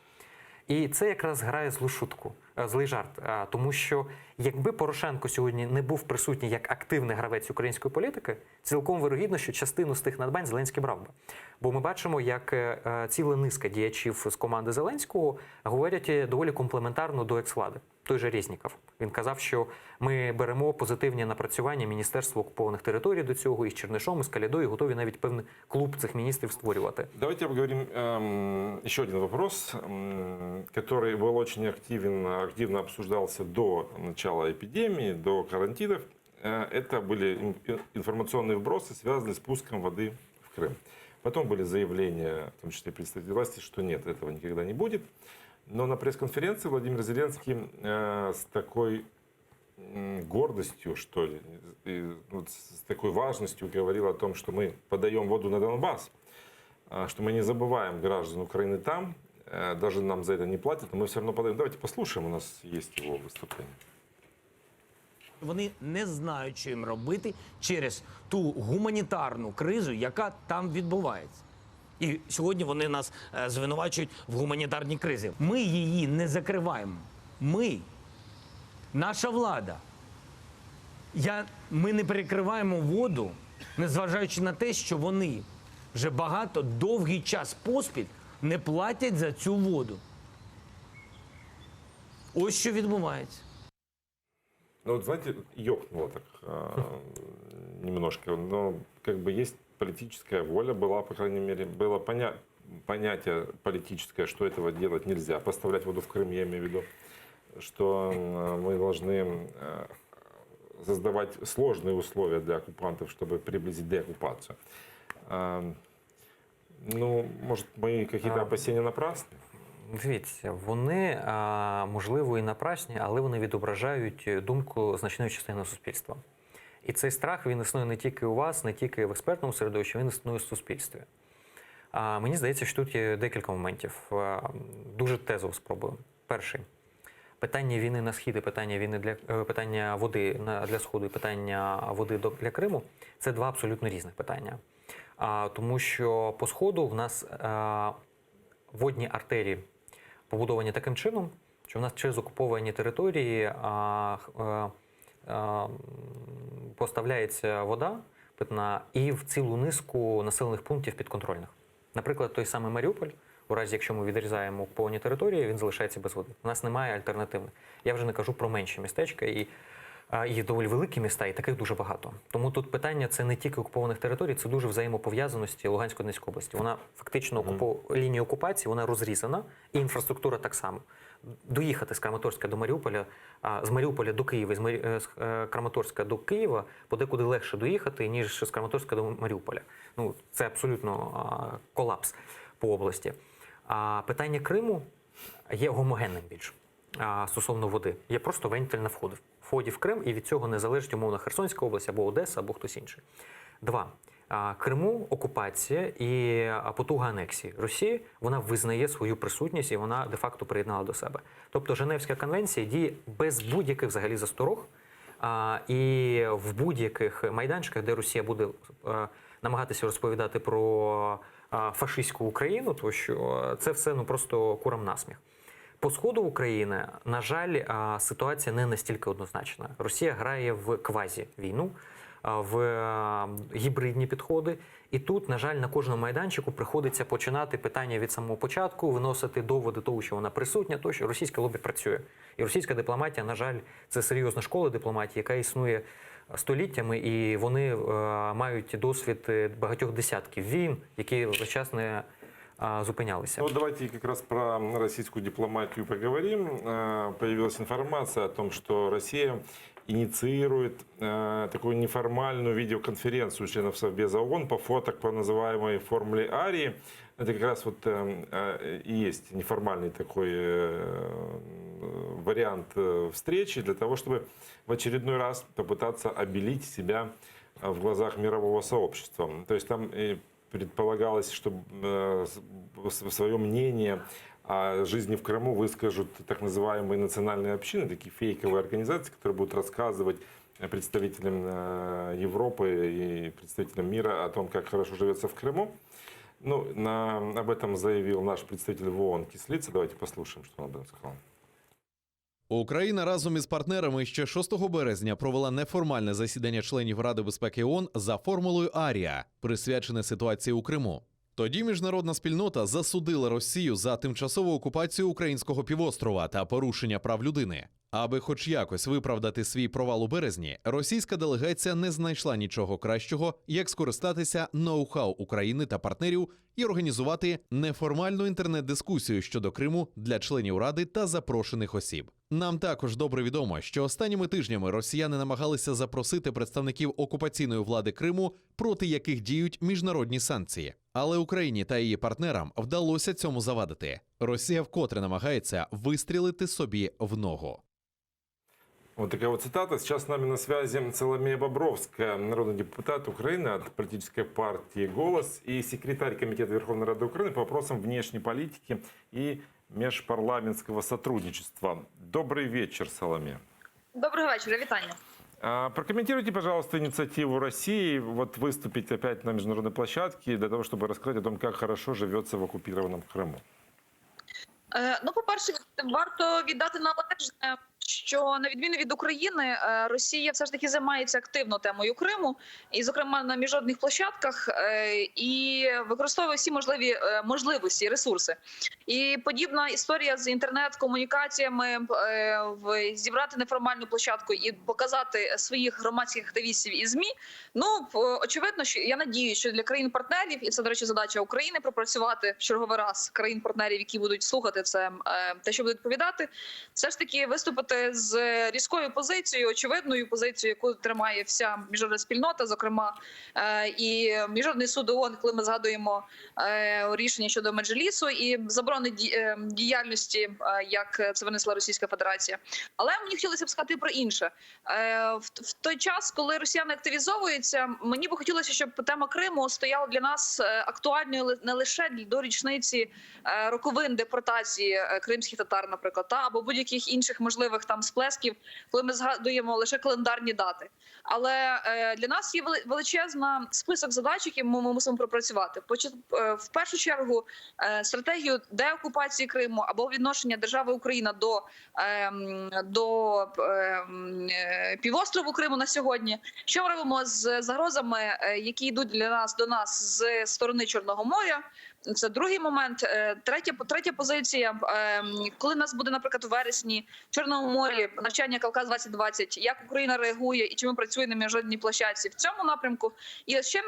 І це якраз грає злу шутку, злий жарт. Тому що якби Порошенко сьогодні не був присутній як активний гравець української політики, цілком вирогідно, що частину з тих надбань Зеленський брав би. Бо ми бачимо, як ціла низка діячів з команди Зеленського говорять доволі комплементарно до екс-влади. Той же Резніков. Він казав, що ми беремо позитивні напрацювання Міністерства окупованих територій до цього, і з Чернишом, і з Калідою, готові навіть певний клуб цих міністрів створювати. Давайте обговорим еще один вопрос, который был очень активно обсуждался до начала эпидемии, до карантинов. Это были информационные вбросы, связанные с пуском воды в Крым. Потом были заявления, в том числе представителей власти, что нет, этого никогда не будет. Но на пресс-конференции Владимир Зеленский с такой гордостью, что ли, с такой важностью говорил о том, что мы подаем воду на Донбасс, что мы не забываем граждан Украины там, даже нам за это не платят, но мы все равно подаем. Давайте послушаем, у нас есть его выступление. Вони не знають, що їм робити через ту гуманітарну кризу, яка там відбувається. І сьогодні вони нас звинувачують в гуманітарній кризі. Ми її не закриваємо. Ми, наша влада. Ми не перекриваємо воду, незважаючи на те, що вони вже довгий час поспіль не платять за цю воду. Ось що відбувається. Ну вот знаете, ёкнуло так немножко, но как бы есть политическая воля, была, по крайней мере, было понятие политическое, что этого делать нельзя, поставлять воду в Крым, я имею в виду, что мы должны создавать сложные условия для оккупантов, чтобы приблизить деоккупацию. Ну, может, мои какие-то опасения напрасны? Дивіться, вони, можливо, і напрасні, але вони відображають думку значної частини суспільства. І цей страх, він існує не тільки у вас, не тільки в експертному середовищі, він існує в суспільстві. Мені здається, що тут є декілька моментів. Дуже тезово спробую. Перший. Питання війни на Схід і питання води для Сходу і питання води для Криму – це два абсолютно різних питання. Тому що по Сходу в нас водні артерії побудовані таким чином, що в нас через окуповані території поставляється вода питна і в цілу низку населених пунктів підконтрольних. Наприклад, той самий Маріуполь, у разі, якщо ми відрізаємо окуповані території, він залишається без води. У нас немає альтернативних. Я вже не кажу про менші містечка і доволі великі міста, і таких дуже багато. Тому тут питання – це не тільки окупованих територій, це дуже взаємопов'язаності Луганської та Донецької області. Вона фактично лінія окупації, вона розрізана, і інфраструктура так само. Доїхати з Краматорська до Маріуполя, з Маріуполя до Києва, з Краматорська до Києва подекуди легше доїхати, ніж з Краматорська до Маріуполя. Ну, це абсолютно колапс по області. А питання Криму є гомогенним більш стосовно води. Є просто вентиль на вході в Крим, і від цього не залежить умовно Херсонська область, або Одеса, або хтось інший. Два. Криму окупація і потуга анексії Росії, вона визнає свою присутність і вона де-факто приєднала до себе. Тобто Женевська конвенція діє без будь-яких взагалі засторог, і в будь-яких майданчиках, де Росія буде намагатися розповідати про фашистську Україну, то що це все просто курам насміх. По Сходу України, на жаль, ситуація не настільки однозначна. Росія грає в квазі-війну, в гібридні підходи. І тут, на жаль, на кожному майданчику приходиться починати питання від самого початку, виносити доводи того, що вона присутня, то що російське лобі працює. І російська дипломатія, на жаль, це серйозна школа дипломатії, яка існує століттями, і вони мають досвід багатьох десятків війн, які весь час не зупинялися. Ну, давайте как раз про российскую дипломатию поговорим. Появилась информация о том, что Россия инициирует такую неформальную видеоконференцию членов Совбеза ООН по так называемой формуле Арии. Это как раз вот и есть неформальный такой вариант встречи для того, чтобы в очередной раз попытаться обелить себя в глазах мирового сообщества. То есть там предполагалось, что свое мнение о жизни в Крыму выскажут так называемые национальные общины, такие фейковые организации, которые будут рассказывать представителям Европы и представителям мира о том, как хорошо живется в Крыму. Ну, об этом заявил наш представитель в ООН Кислица. Давайте послушаем, что он об этом сказал. Україна разом із партнерами ще 6 березня провела неформальне засідання членів Ради безпеки ООН за формулою Арія, присвячене ситуації у Криму. Тоді міжнародна спільнота засудила Росію за тимчасову окупацію українського півострова та порушення прав людини. Аби хоч якось виправдати свій провал у березні, російська делегація не знайшла нічого кращого, як скористатися ноу-хау України та партнерів і організувати неформальну інтернет-дискусію щодо Криму для членів Ради та запрошених осіб. Нам також добре відомо, що останніми тижнями росіяни намагалися запросити представників окупаційної влади Криму, проти яких діють міжнародні санкції. Але Україні та її партнерам вдалося цьому завадити. Росія вкотре намагається вистрілити собі в ногу. Вот такая вот цитата. Сейчас с нами на связи Соломея Бобровская, народный депутат Украины от политической партии «Голос» и секретарь Комитета Верховной Рады Украины по вопросам внешней политики и межпарламентского сотрудничества. Добрый вечер, Соломея. Доброго вечора, вітання. Прокомментируйте, пожалуйста, инициативу России выступить опять на международной площадке для того, чтобы рассказать о том, как хорошо живется в оккупированном Крыму. Ну, по-перше, варто віддати належне, що на відміну від України, Росія все ж таки займається активно темою Криму, і, зокрема, на міжнародних площадках, і використовує всі можливі можливості і ресурси. І подібна історія з інтернет-комунікаціями, зібрати неформальну площадку і показати своїх громадських активістів і ЗМІ, ну, очевидно, що я надіюсь, що для країн-партнерів, і це, до речі, задача України, пропрацювати в черговий раз країн-партнерів, які будуть слухати це, те, що будуть відповідати, все ж таки виступити виступити з різкою позицією, очевидною позицією, яку тримає вся міжнародна спільнота, зокрема і Міжнародний суд ООН, коли ми згадуємо рішення щодо Меджлісу і заборони діяльності, як це винесла Російська Федерація. Але мені хотілося б сказати про інше. В той час, коли росіяни активізовуються, мені би хотілося, щоб тема Криму стояла для нас актуальною не лише до річниці роковин депортації кримських татар, наприклад, або будь-яких інших можливих там сплесків, коли ми згадуємо лише календарні дати. Але для нас є величезна список задач, які ми мусимо пропрацювати. В першу чергу стратегію деокупації Криму або відношення держави Україна до півострову Криму на сьогодні. Що ми робимо з загрозами, які йдуть до нас з сторони Чорного моря? Це другий момент. Третя позиція. Коли у нас буде, наприклад, у вересні в Чорному морі навчання Кавказ-2020, як Україна реагує і чи ми працюємо на міжнародній площадці в цьому напрямку. І ще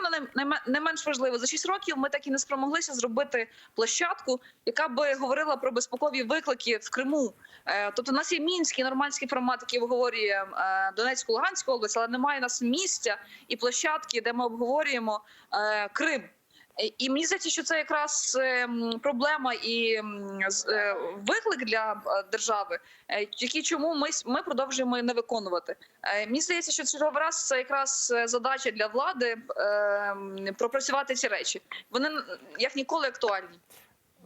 не менш важливо, за 6 років ми так і не спромоглися зробити площадку, яка би говорила про безпекові виклики в Криму. Тобто у нас є мінський, нормандський формат, який обговорює Донецьку, Луганську область, але немає у нас місця і площадки, де ми обговорюємо Крим. І мені здається, що це якраз проблема і виклик для держави, які чому ми продовжуємо не виконувати. Мені здається, що черговий раз це якраз задача для влади пропрацювати ці речі. Вони як ніколи актуальні.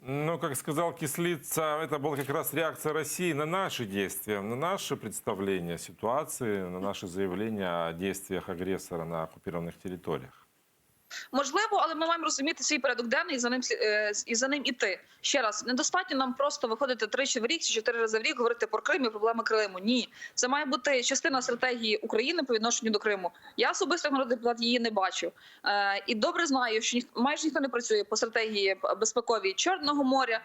Ну, как сказал Кислица, это была как раз реакция России на наши действия, на наше представление ситуации, на наши заявления о действиях агрессора на оккупированных территориях. Можливо, але ми маємо розуміти свій порядок денний і за ним іти. Ще раз, недостатньо нам просто виходити 3 в рік чи 4 рази в рік, говорити про Крим і проблеми Криму. Ні. Це має бути частина стратегії України по відношенню до Криму. Я особисто, як народний депутат, її не бачу. І добре знаю, що майже ніхто не працює по стратегії безпековій Чорного моря,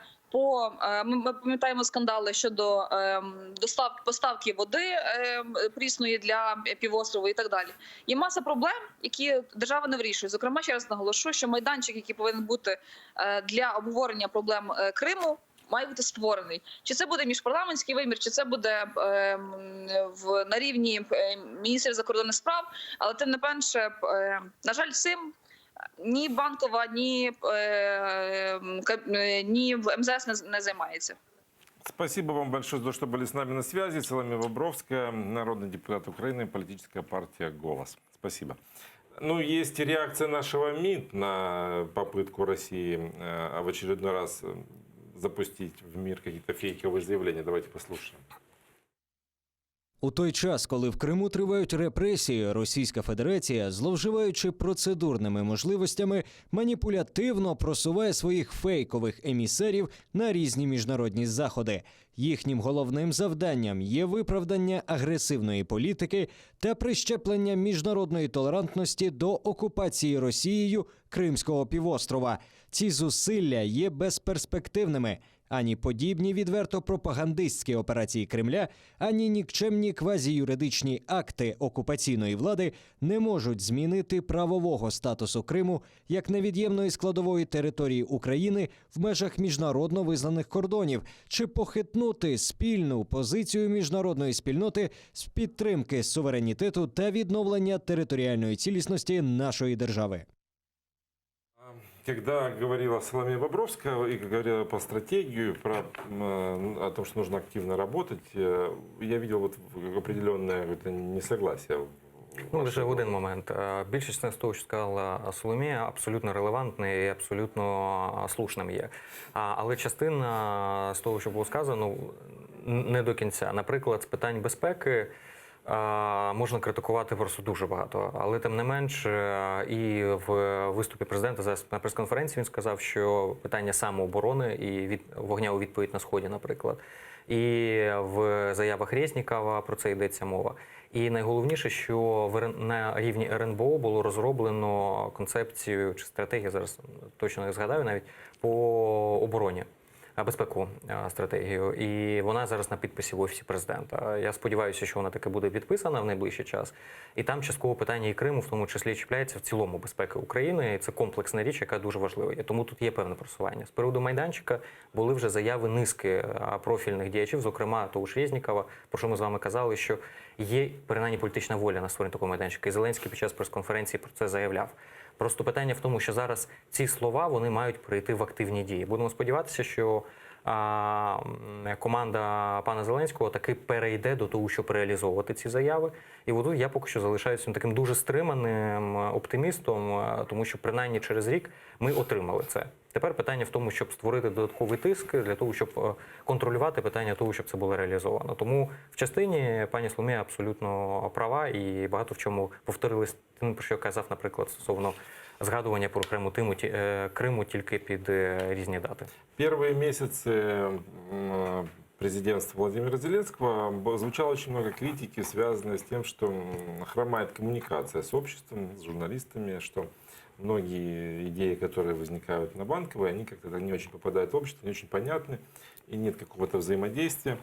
ми пам'ятаємо скандали щодо поставки води прісної для півострову і так далі. Є маса проблем, які держава не вирішує. Зокрема, ще раз наголошу, що майданчик, який повинен бути для обговорення проблем Криму, має бути створений. Чи це буде міжпарламентський вимір, чи це буде на рівні міністрів закордонних справ, але тим не менше, на жаль, цим ні Банкова, ні МЗС не займається. Спасибо вам большое за то, что были с нами на связи. Соломея Бобровская, народный депутат Украины, политическая партия «Голос». Спасибо. Ну, есть и реакция нашего МИД на попытку России в очередной раз запустить в мир какие-то фейковые заявления. Давайте послушаем. У той час, коли в Криму тривають репресії, Російська Федерація, зловживаючи процедурними можливостями, маніпулятивно просуває своїх фейкових емісарів на різні міжнародні заходи. Їхнім головним завданням є виправдання агресивної політики та прищеплення міжнародної толерантності до окупації Росією Кримського півострова. Ці зусилля є безперспективними. Ані подібні відверто пропагандистські операції Кремля, ані нікчемні квазіюридичні акти окупаційної влади не можуть змінити правового статусу Криму як невід'ємної складової території України в межах міжнародно визнаних кордонів чи похитнути спільну позицію міжнародної спільноти з підтримки суверенітету та відновлення територіальної цілісності нашої держави. Когда говорила Соломея Бобровская и говорила про стратегию, о том, что нужно активно работать, я видел вот определенное несогласие. Ну, лише один момент. Більшість з того, що сказала Соломія, абсолютно релевантне і абсолютно слушним є. Але частина з того, що було сказано, не до кінця. Наприклад, з питань безпеки можна критикувати просто дуже багато. Але тим не менш, і в виступі президента зараз на прес-конференції він сказав, що питання самооборони і вогня у відповідь на Сході, наприклад. І в заявах Резнікова про це йдеться мова. І найголовніше, що на рівні РНБО було розроблено концепцію чи стратегію, зараз точно не згадаю навіть, по обороні. безпекову стратегію. І вона зараз на підписі в Офісі президента. Я сподіваюся, що вона таки буде підписана в найближчий час. І там частково питання і Криму, в тому числі, чіпляється в цілому безпеки України. І це комплексна річ, яка дуже важлива. І тому тут є певне просування. З приводу майданчика були вже заяви низки профільних діячів, зокрема того ж Резнікова, про що ми з вами казали, що є принаймні політична воля на створення такого майданчика. І Зеленський під час прес-конференції про це заявляв. Просто питання в тому, що зараз ці слова вони мають перейти в активні дії. Будемо сподіватися, що команда пана Зеленського таки перейде до того, щоб реалізовувати ці заяви. І от тут я поки що залишаюся таким дуже стриманим оптимістом, тому що принаймні через рік ми отримали це. Тепер питання в тому, щоб створити додатковий тиск для того, щоб контролювати питання того, щоб це було реалізовано. Тому в частині пані Соломія абсолютно права і багато в чому повторились тим, про що я казав, наприклад, стосовно згадування про Криму тільки під різні дати. Первые месяцы президентства Владимира Зеленского звучало очень много критики, связанной с тем, что хромает коммуникация с обществом, с журналистами, что многие идеи, которые возникают на Банковой, они как-то не очень попадают в общество, не очень понятны, и нет какого-то взаимодействия.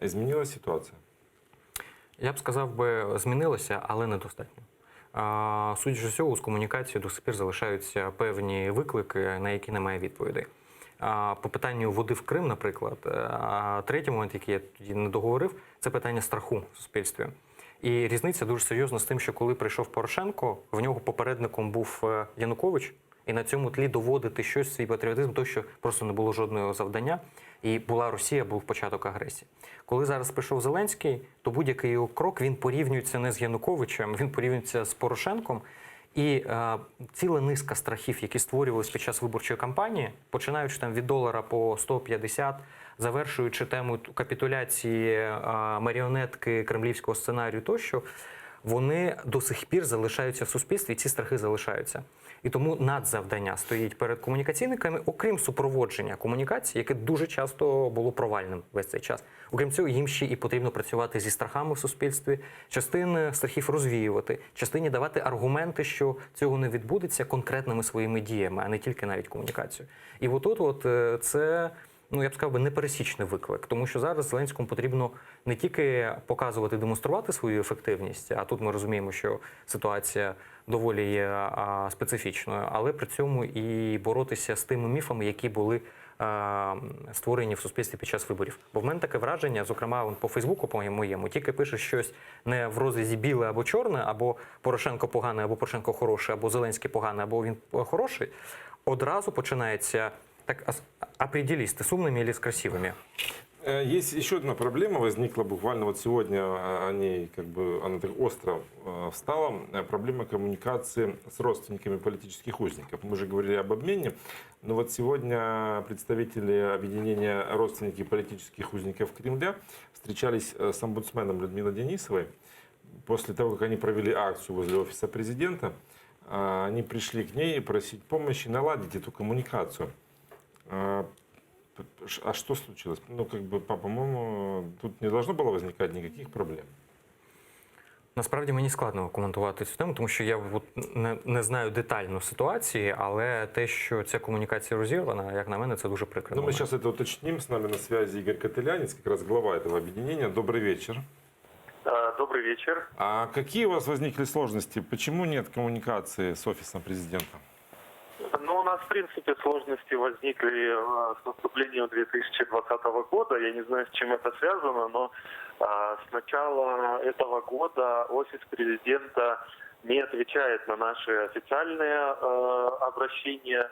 Изменилась ситуация? Я б сказав би, змінилося, але недостатньо. Судячи з цього, з комунікацією до сих пір залишаються певні виклики, на які немає відповідей. По питанню води в Крим, наприклад, третій момент, який я тоді не договорив, це питання страху в суспільстві. І різниця дуже серйозна з тим, що коли прийшов Порошенко, в нього попередником був Янукович, і на цьому тлі доводити щось, свій патріотизм, то що просто не було жодного завдання, і була Росія, був початок агресії. Коли зараз прийшов Зеленський, то будь-який його крок, він порівнюється не з Януковичем, він порівнюється з Порошенком. І ціла низка страхів, які створювалися під час виборчої кампанії, починаючи там від долара по 150, завершуючи тему капітуляції маріонетки кремлівського сценарію тощо, вони до сих пір залишаються в суспільстві, і ці страхи залишаються. І тому надзавдання стоїть перед комунікаційниками, окрім супроводження комунікації, яке дуже часто було провальним весь цей час. Окрім цього, їм ще і потрібно працювати зі страхами в суспільстві, частини страхів розвіювати, частині давати аргументи, що цього не відбудеться конкретними своїми діями, а не тільки навіть комунікацією. І отут це, я б сказав, непересічний виклик, тому що зараз Зеленському потрібно не тільки показувати, демонструвати свою ефективність, а тут ми розуміємо, що ситуація доволі є специфічною, але при цьому і боротися з тими міфами, які були створені в суспільстві під час виборів. Бо в мене таке враження, зокрема по Фейсбуку по-моєму, тільки пише щось не в розрізі біле або чорне, або Порошенко поганий, або Порошенко хороший, або Зеленський поганий, або він хороший, одразу починається так, определись, ты с умными или с красивыми? Есть еще одна проблема, возникла буквально вот сегодня, она так остро встала, проблема коммуникации с родственниками политических узников. Мы же говорили об обмене, но вот сегодня представители объединения родственники политических узников Кремля встречались с омбудсменом Людмилой Денисовой. После того, как они провели акцию возле офиса президента, они пришли к ней просить помощи наладить эту коммуникацию. А что случилось? По-моему, тут не должно было возникать никаких проблем. Насправді мені складно коментувати цю тему, тому що я не знаю детально ситуації, але те, що ця комунікація розірвана, як на мене, це дуже прикро. Мы сейчас это уточним. С нами на связи Игорь Котылянец, как раз глава этого объединения. Добрый вечер. Добрый вечер. А какие у вас возникли сложности? Почему нет коммуникации с офисом президента? У нас, в принципе, сложности возникли с наступлением 2020 года. Я не знаю, с чем это связано, но с начала этого года офис президента не отвечает на наши официальные обращения,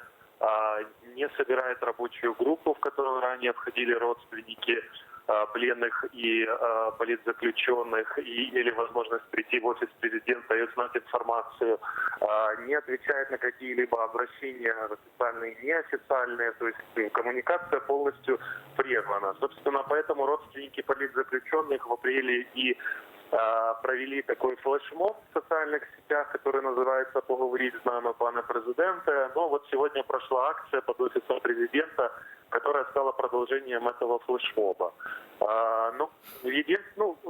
не собирает рабочую группу, в которую ранее входили родственники пленных и политзаключенных, и имели возможность прийти в офис президента и узнать информацию, не отвечает на какие-либо обращения официальные и неофициальные, то есть коммуникация полностью прервана. Собственно, поэтому родственники политзаключенных в апреле и провели такой флешмоб в социальных сетях, который называется «Поговорить з нами, пане президенте». Но вот сегодня прошла акция под офисом президента, которая стала продолжением этого флешмоба.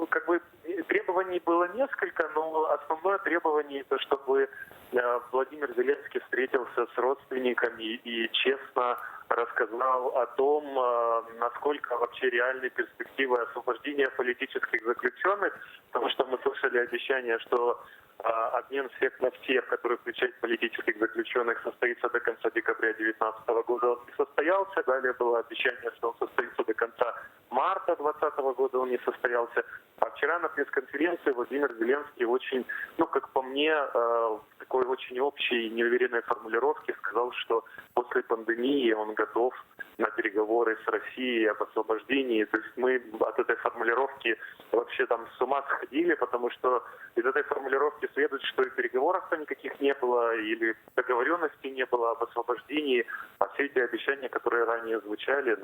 Как бы требований было несколько, но основное требование это, чтобы Владимир Зеленский встретился с родственниками и честно рассказал о том, насколько вообще реальны перспективы освобождения политических заключенных, потому что мы слышали обещание, что обмен всех на всех, который включает политических заключенных, состоится до конца декабря 2019 года. Он не состоялся. Далее было обещание, что он состоится до конца марта 2020 года. Он не состоялся. А вчера на пресс-конференции Владимир Зеленский очень, как по мне, в такой очень общей, неуверенной формулировке сказал, что после пандемии он готов на переговоры с Россией об освобождении. То есть мы от этой формулировки вообще там с ума сходили, потому что из этой формулировки следует, что и переговоров-то никаких не было, или договоренности не было об освобождении, а все эти обещания, которые ранее звучали,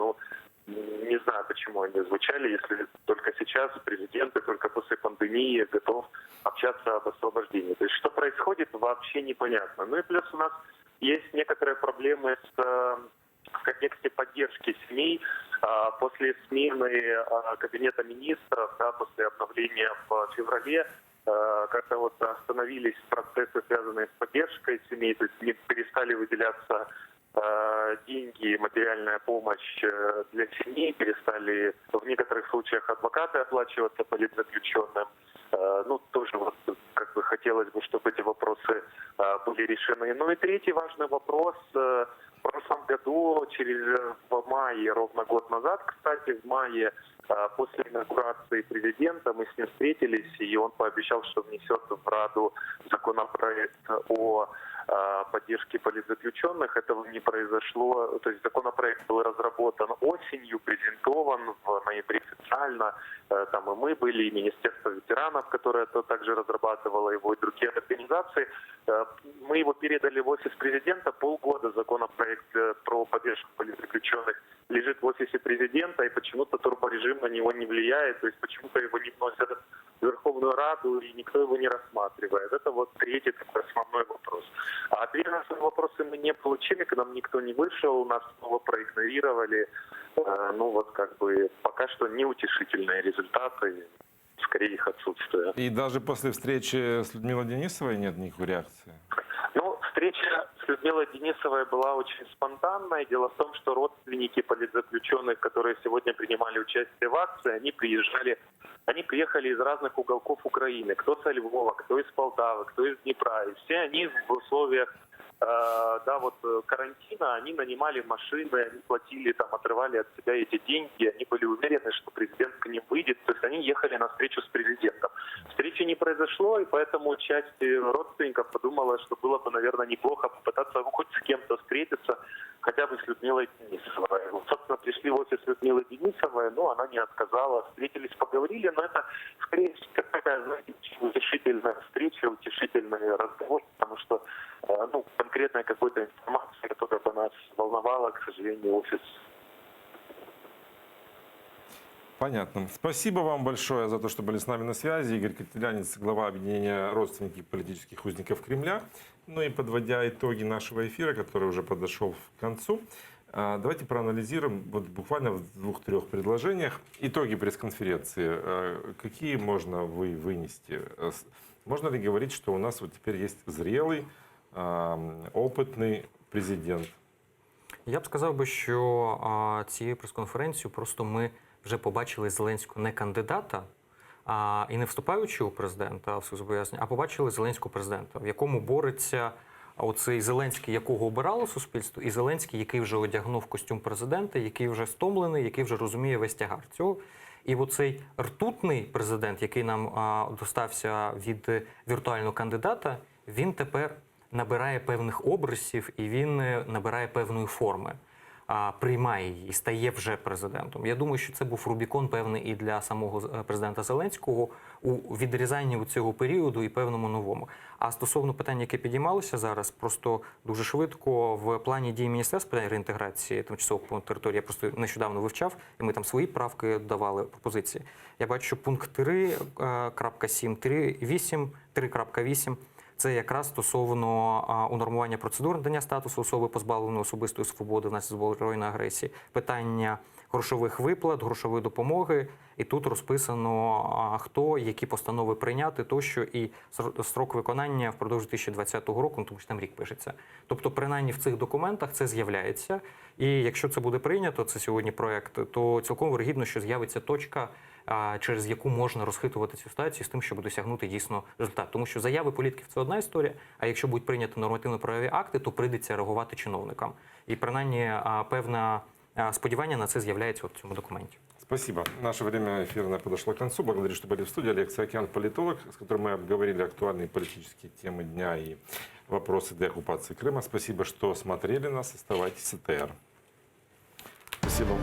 не знаю, почему они звучали, если только сейчас президент, и только после пандемии готов общаться об освобождении. То есть что происходит, вообще непонятно. Ну и плюс у нас есть некоторые проблемы в контексте поддержки семей. После смены кабинета министров, после обновления в феврале, как-то вот остановились процессы, связанные с поддержкой семей, то есть не перестали выделяться деньги, материальная помощь для семей, перестали в некоторых случаях адвокаты оплачиваться политзаключенным. Тоже вот как бы хотелось бы, чтобы эти вопросы были решены. Ну и третий важный вопрос. В прошлом году, в мае, ровно год назад, кстати, в мае, после инаугурации президента, мы с ним встретились, и он пообещал, что внесет в Раду законопроект о поддержке политзаключенных. Этого не произошло. То есть законопроект был разработан осенью, презентован в ноябре официально. Там и мы были, и Министерство ветеранов, которое также разрабатывало его, и другие организации. Мы его передали в офис президента. Полгода законопроект про поддержку политзаключенных лежит в офисе президента, и почему-то турборежим на него не влияет, то есть почему-то его не вносят в Верховную Раду, и никто его не рассматривает. Это вот третий такой основной вопрос. А ответы на свои вопросы мы не получили, к нам никто не вышел, нас снова проигнорировали. Пока что неутешительные результаты, скорее их отсутствие. И даже после встречи с Людмилой Денисовой нет никакой реакции? Встреча с Людмилой Денисовой была очень спонтанной. Дело в том, что родственники политзаключенных, которые сегодня принимали участие в акции, они приехали из разных уголков Украины. Кто со Львова, кто из Полтавы, кто из Днепра. И все они в условиях карантина, они нанимали машины, они платили, отрывали от себя эти деньги, они были уверены, что президент к ним выйдет, то есть они ехали на встречу с президентом. Встречи не произошло, и поэтому часть родственников подумала, что было бы, наверное, неплохо попытаться хоть с кем-то встретиться, хотя бы с Людмилой Денисовой. Собственно, пришли в офис Людмилы Денисовой, но она не отказала, встретились, поговорили, но это, скорее всего, такая, знаете, утешительная встреча, утешительный разговор, потому что конкретной какой-то информации, которая бы нас волновала, к сожалению, офис. Понятно. Спасибо вам большое за то, что были с нами на связи. Игорь Котелянец, глава объединения родственников политических узников Кремля. Ну и подводя итоги нашего эфира, который уже подошел к концу, давайте проанализируем буквально в 2-3 предложениях итоги пресс-конференции. Какие можно вынести? Можно ли говорить, что у нас теперь есть зрелый, опитний президент? Я б сказав би, що цією прес-конференцією просто ми вже побачили Зеленського не кандидата, і не вступаючи у президента в зобов'язання, а побачили Зеленського президента, в якому бореться оцей Зеленський, якого обирало суспільство, і Зеленський, який вже одягнув костюм президента, який вже стомлений, який вже розуміє весь тягар цього. І оцей ртутний президент, який нам достався від віртуального кандидата, він тепер набирає певних обрисів і він набирає певної форми, приймає її і стає вже президентом. Я думаю, що це був Рубікон певний і для самого президента Зеленського у відрізанні цього періоду і певному новому. А стосовно питання, яке підіймалося зараз, просто дуже швидко в плані дій Міністерства питань реінтеграції тимчасово окупованих територій, я просто нещодавно вивчав, і ми там свої правки давали, пропозиції. Я бачу, що пункт 3.7, 3.8, це якраз стосовно унормування процедур надання статусу особи, позбавленої особистої свободи внаслідок збройної агресії, питання грошових виплат, грошової допомоги. І тут розписано, хто, які постанови прийняти, тощо, і строк виконання впродовж 2020 року, ну, тому що там рік пишеться. Тобто, принаймні в цих документах це з'являється. І якщо це буде прийнято, це сьогодні проект, то цілком вирогідно, що з'явиться точка, через яку можна розхитувати цю ситуацію з тим, щоб досягнути дійсно результат. Тому що заяви політиків – це одна історія, а якщо будуть прийняті нормативно-правові акти, то прийдеться реагувати чиновникам. І принаймні певне сподівання на це з'являється в цьому документі. Спасибо. Наше время эфирное подошло к концу. Благодарю, что были в студии. Олег Саакян, политолог, с которым мы обговорили актуальные политические темы дня и вопросы деоккупации Крыма. Спасибо, что смотрели нас. Оставайтесь с ТР. Спасибо.